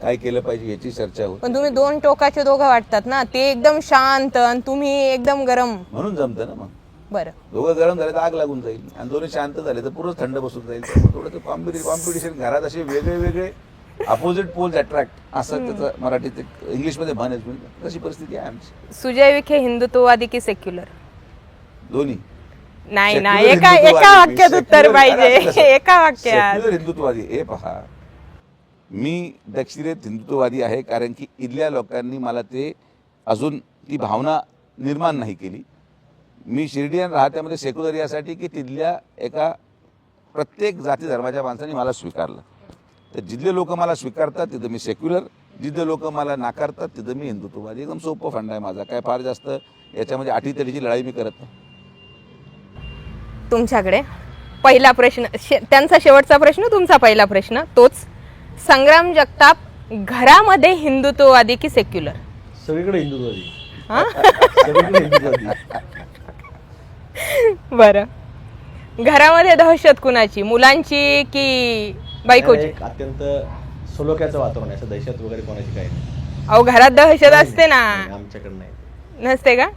काय केलं पाहिजे याची चर्चा होते. पण तुम्ही 2 टोकाचे दोघं वाटतात ना, ते एकदम शांत आणि तुम्ही एकदम गरम. म्हणून जमतं ना. मग बरं, दोघं गरम झाले तर आग लागून जाईल आणि दोन्ही शांत झाले तर पुरंच थंड बसून जाईल. थोडं कॉम्पिटिशन घरात असे वेगळे वेगळे अपोजिट पोल्स अट्रॅक्ट असं त्याचं मराठीत इंग्लिशमध्ये म्हणायच. तशी परिस्थिती आहे आमची. सुजय विखे हिंदुत्ववादी की सेक्युलर? दोन्ही. नाही ना, Secular एका हिंदुत्ववादी वाक्यात मी. उत्तर Secular- पाहिजे. अरे असं एका वाक्यात. सेक्युलर हिंदुत्ववादी. हे पहा, मी दक्षिणेत हिंदुत्ववादी आहे कारण की इथल्या लोकांनी मला ते अजून ती भावना निर्माण नाही केली. मी शिर्डी राहत्यामध्ये सेक्युलर यासाठी की तिथल्या एका प्रत्येक जाती धर्माच्या माणसांनी मला स्वीकारलं. तर जिथले लोक मला स्वीकारतात तिथं मी सेक्युलर, जिथले लोक मला नाकारतात तिथं मी हिंदुत्ववादी. एकदम सोपं फंड आहे माझा. काय फार जास्त याच्यामध्ये अटीतटीची लढाई मी करत नाही. तुमच्याकडे पहिला प्रश्न, त्यांचा शेवटचा प्रश्न, तुमचा पहिला प्रश्न तोच. संग्राम जगताप घरामध्ये हिंदुत्ववादी की सेक्युलर? सगळीकडे हिंदुत्ववादी. हा? सगळीकडे हिंदुत्ववादी. बरं, घरामध्ये दहशत कुणाची, मुलांची की बायकोची? एक अत्यंत सलोख्याचं वातावरण आहे, असं दहशत वगैरे कोणाची काही नाही. अहो, घरात दहशत असते ना. नाही, आमच्याकडे नाही. नसते का?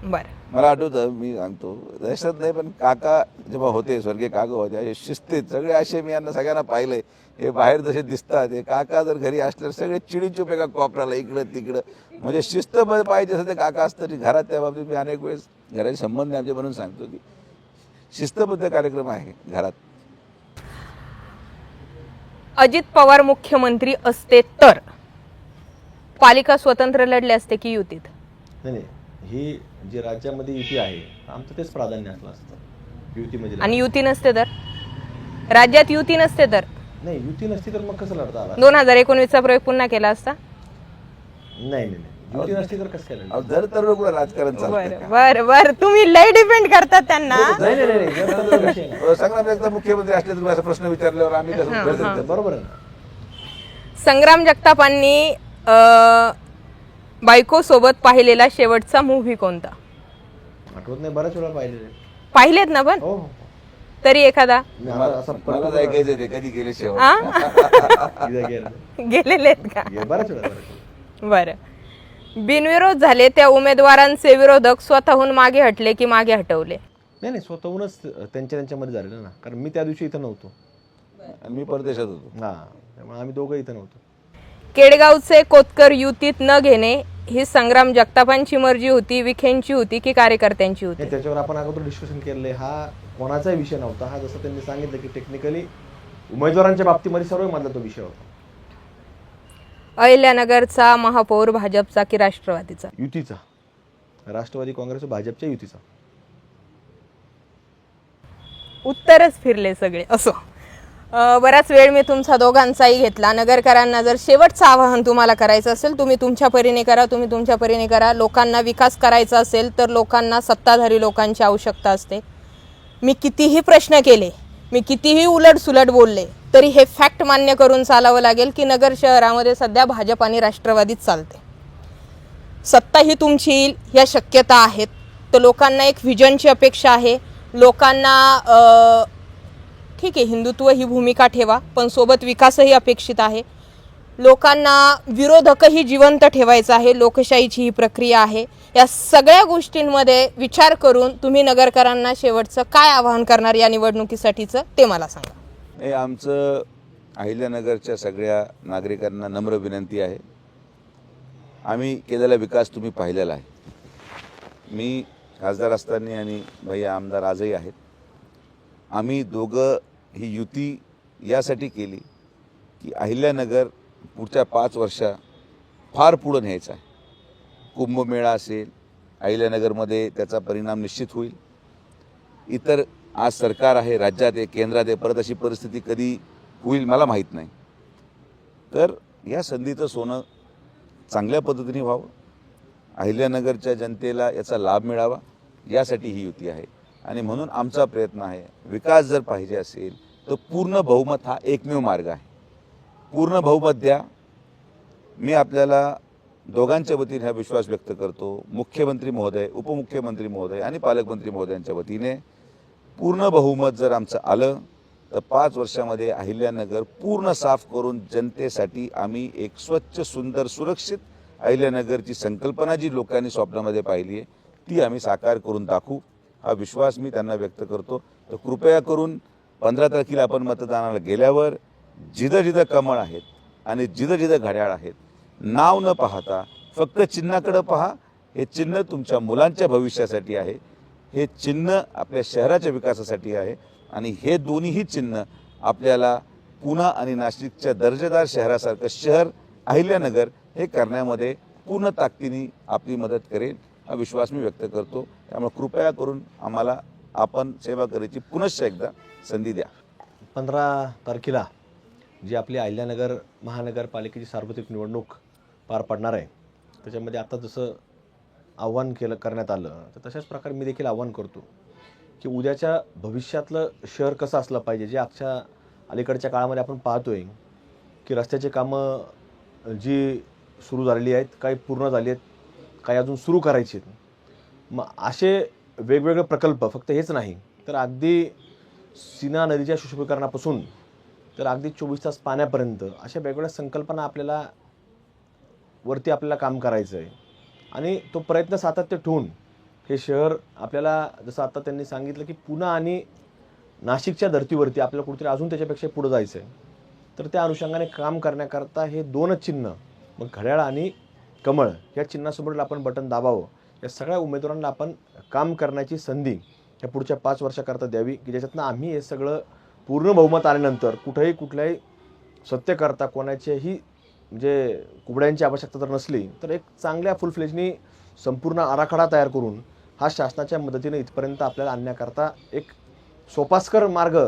बरं, मला आठवतं, मी सांगतो, दहशत नाही पण काका जेव्हा होते, स्वर्गीय काका होते, असे शिस्तीत सगळे असे मी यांना सगळ्यांना पाहिलंय. हे बाहेर जसे दिसतात, हे काका जर घरी असल्यावर सगळे चिडीचूप एका कोपऱ्याला इकडं तिकडं, म्हणजे शिस्त पाहिजे असं ते काका असतं. की घरात त्या बाबतीत मी अनेक वेळेस घराचे संबंध आमचे म्हणून सांगतो की शिस्तबद्ध कार्यक्रम आहे घरात. अजित पवार मुख्यमंत्री असते तर पालिका स्वतंत्र लढले असते की युतीत? नाही नाही, ही जी राज्यामध्ये युती आहे आमचं तेच प्राधान्य असलं असतं युतीमध्ये. आणि युती नसते तर? राज्यात युती नसते तर? नाही, युती नसती तर मग कसं लढता आला? 2019चा प्रयोग पुन्हा केला असता? नाही नाही नाही, युती नसती तर कसं केलं? जर तर कुठं राजकारण बरं बरं बरं, तुम्ही लय डिपेंड करतात त्यांना. नाही नाही नाही, जर तर विषय नाही. संग्राम एकदा मुख्यमंत्री असले तुम्ही असा प्रश्न विचारल्यावर आम्ही कसं उत्तर देतो? बरोबर आहे ना. संग्राम जगतापांनी बायको सोबत पाहिलेला शेवटचा मूव्ही कोणता? आठवत नाही, बऱ्याच वेळा पाहिलेले. पाहिलेत ना पण? हो हो. तरी एखादा मला असं मला ऐकायचं ते कधी गेले शेवट. आ? एकदा गेलं. गेलेले आहेत का? बऱ्याच वेळा. बरं, बिनविरोध झाले त्या उमेदवारांचे विरोधक स्वतःहून मागे हटले की मागे हटवले? नाही नाही, स्वतःहूनच त्यांच्यामध्ये झालेलं ना, कारण मी त्या दिवशी इथं नव्हतो. आणि मी परदेशात होतो. हा, त्यामुळे आम्ही दोघं इथं नव्हतो. केडगावचे कोतकर युतीत न घेणे ही संग्राम जगतापांची मर्जी होती, विखेंची होती की कार्यकर्त्यांची होती? नाही, त्याच्यावर आपण अगोदर डिस्कशन केलेलं. हा कोणाचाही विषय नव्हता. हा जसं त्यांनी सांगितलं की टेक्निकली उमेदवारांच्या बाबतीमध्ये सर्व मधला तो विषय होता. अहिल्यानगरचा महापौर भाजपचा की राष्ट्रवादीचा? युतीचा. राष्ट्रवादी काँग्रेस व भाजपच्या युतीचा. उत्तरच फिरले सगळे. असो, बराच वेळ मी तुमचा दोघांचाही घेतला. नगरकरांना जर शेवटचं आवाहन तुम्हाला करायचं असेल, तुम्ही तुमच्या परीने करा, तुम्ही तुमच्या परीने करा. लोकांना विकास करायचा असेल तर लोकांना सत्ताधारी लोकांची आवश्यकता असते. मी कितीही प्रश्न केले, मी कितीही उलटसुलट बोलले, तरी हे फॅक्ट मान्य करून चालावं लागेल की नगर शहरामध्ये सध्या भाजप आणि राष्ट्रवादीच चालते. सत्ता ही तुमची येईल या शक्यता आहेत. तर लोकांना एक व्हिजनची अपेक्षा आहे. लोकांना ठीक आहे, हिंदुत्व ही भूमिका ठेवा, पण सोबत विकासही अपेक्षित आहे. लोकांना विरोधकही जिवंत ठेवायचा आहे. लोकशाहीची ही प्रक्रिया आहे. या सगळ्या गोष्टींमध्ये विचार करून तुम्ही नगरकरांना शेवटचं काय आवाहन करणार या निवडणुकीसाठीचं ते मला सांगा. हे आमचं अहिल्यानगरच्या सगळ्या नागरिकांना नम्र विनंती आहे. आम्ही केलेला विकास तुम्ही पाहिलेला आहे. मी खासदार असताना आणि भैया आमदार आजही आहेत. आम्ही दोघं ही युती यासाठी केली की अहिल्यानगर पुढच्या 5 वर्षा फार पुढं न्यायचं आहे. कुंभमेळा असेल, अहिल्यानगरमध्ये त्याचा परिणाम निश्चित होईल. इतर आज सरकार आहे, राज्यात आहे, केंद्रात आहे, परत अशी परिस्थिती कधी होईल मला माहीत नाही. तर या संधीचं सोनं चांगल्या पद्धतीने व्हावं, अहिल्यानगरच्या जनतेला याचा लाभ मिळावा, यासाठी ही युती आहे. आणि म्हणून आमचा प्रयत्न आहे, विकास जर पाहिजे असेल तर पूर्ण बहुमत हा एकमेव मार्ग आहे. पूर्ण बहुमत द्या. मी आपल्याला दोघांच्या वतीने हा विश्वास व्यक्त करतो, मुख्यमंत्री महोदय, उपमुख्यमंत्री महोदय आणि पालकमंत्री महोदयांच्या वतीने. पूर्ण बहुमत जर आमचं आलं तर 5 वर्षामध्ये अहिल्यानगर पूर्ण साफ करून जनतेसाठी आम्ही एक स्वच्छ, सुंदर, सुरक्षित अहिल्यानगरची संकल्पना जी लोकांनी स्वप्नामध्ये पाहिली आहे ती आम्ही साकार करून दाखवू, हा विश्वास मी त्यांना व्यक्त करतो. तर कृपया करून 15 तारखेला आपण मतदानाला गेल्यावर जिथं जिथं कमळ आहेत आणि जिथं जिथं घड्याळ आहेत, नाव न पाहता फक्त चिन्हाकडे पहा. हे चिन्ह तुमच्या मुलांच्या भविष्यासाठी आहे. हे चिन्ह आपल्या शहराच्या विकासासाठी आहे. आणि हे दोन्हीही चिन्ह आपल्याला पुणे आणि नाशिकच्या दर्जेदार शहरासारखं शहर अहिल्यानगर हे करण्यामध्ये पूर्ण ताकदीने आपली मदत करेल, हा विश्वास मी व्यक्त करतो. त्यामुळे कृपया करून आम्हाला आपण सेवा करायची पुनश्च एकदा संधी द्या. 15 तारखेला जी आपली अहिल्यानगर महानगरपालिकेची सार्वत्रिक निवडणूक पार पडणार आहे, त्याच्यामध्ये आता जसं आव्हान करण्यात आलं, तर तशाच प्रकारे मी देखील आव्हान करतो की उद्याच्या भविष्यातलं शहर कसं असलं पाहिजे. जे आजच्या अलीकडच्या काळामध्ये आपण पाहतोय की रस्त्याची कामं जी सुरू झालेली आहेत, काही पूर्ण झाली आहेत, काही अजून सुरू करायची आहेत. मग असे वेगवेगळे प्रकल्प, फक्त हेच नाही तर अगदी सीना नदीच्या सुशोभीकरणापासून तर अगदी 24 तास पाण्यापर्यंत अशा वेगवेगळ्या संकल्पना आपल्याला काम करायचं आहे. आणि तो प्रयत्न सातत्य ठेवून हे शहर आपल्याला, जसं आता त्यांनी सांगितलं की पुणे आणि नाशिकच्या धर्तीवरती आपल्याला कुठेतरी अजून त्याच्यापेक्षा पुढे जायचं आहे. तर त्या अनुषंगाने काम करण्याकरता हे 2च चिन्ह, मग घड्याळ आणि कमळ, या चिन्हासोबत आपण बटन दाबावं. या सगळ्या उमेदवारांना आपण काम करण्याची संधी या पुढच्या 5 वर्षाकरता द्यावी, की ज्याच्यातनं आम्ही हे सगळं पूर्ण बहुमत आल्यानंतर कुठल्याही सत्यकर्ता कोणाच्याही म्हणजे कुबड्यांची आवश्यकता जर नसली तर एक चांगल्या फुल फ्लेजनी संपूर्ण आराखडा तयार करून हा शासनाच्या मदतीने इथपर्यंत आपल्याला आणण्याकरता एक सोपास्कर मार्ग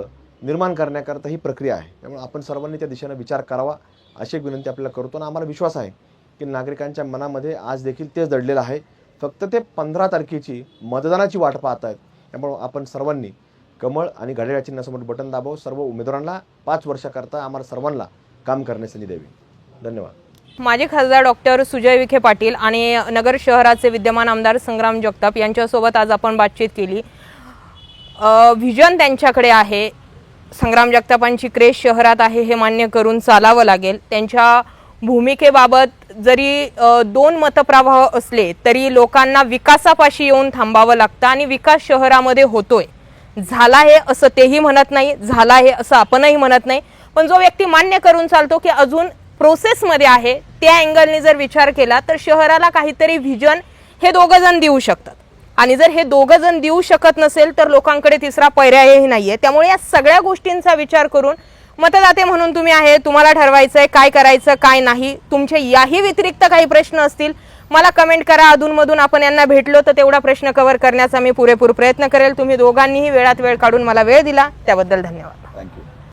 निर्माण करण्याकरता ही प्रक्रिया आहे. त्यामुळे आपण सर्वांनी त्या दिशेने विचार करावा अशी एक विनंती आपल्याला करतो. आणि आम्हाला विश्वास आहे की नागरिकांच्या मनामध्ये आज देखील तेच दडलेलं आहे. फक्त ते 15 तारखेची मतदानाची वाट पाहत आहेत. त्यामुळे आपण सर्वांनी कमळ आणि घड्याळ चिन्हासमोर बटन दाबावं. सर्व उमेदवारांना 5 वर्षाकरता आम्हाला सर्वांना काम करण्याची संधी द्यावी. धन्यवाद. माजी खासदार डॉक्टर सुजय विखे पाटील आणि नगर शहराचे विद्यमान आमदार संग्राम जगताप यांच्यासोबत आज आपण बातचीत केली. व्हिजन त्यांच्याकडे आहे. संग्राम जगतापांची क्रेश शहरात आहे हे मान्य करून चालावं लागेल. त्यांच्या भूमिकेबाबत जरी 2 मतप्रवाह असले तरी लोकांना विकासापाशी येऊन थांबावं लागतं आणि विकास शहरामध्ये होतोय. झाला आहे असं तेही म्हणत नाही, झाला आहे असं आपणही म्हणत नाही, पण जो व्यक्ती मान्य करून चालतो की अजून प्रोसेसमध्ये आहे त्या अँगलने जर विचार केला तर शहराला काहीतरी व्हिजन हे दोघं जण देऊ शकतात. आणि जर हे दोघं जण देऊ शकत नसेल तर लोकांकडे तिसरा पर्यायही नाहीये. त्यामुळे या सगळ्या गोष्टींचा विचार करून मतदाते म्हणून तुम्ही आहे, तुम्हाला ठरवायचं आहे काय करायचं काय नाही. तुमचे याही व्यतिरिक्त काही प्रश्न असतील मला कमेंट करा. अधूनमधून आपण यांना भेटलो तर तेवढा प्रश्न कव्हर करण्याचा मी पुरेपूर प्रयत्न करेल. तुम्ही दोघांनीही वेळात वेळ काढून मला वेळ दिला त्याबद्दल धन्यवाद. थँक्यू.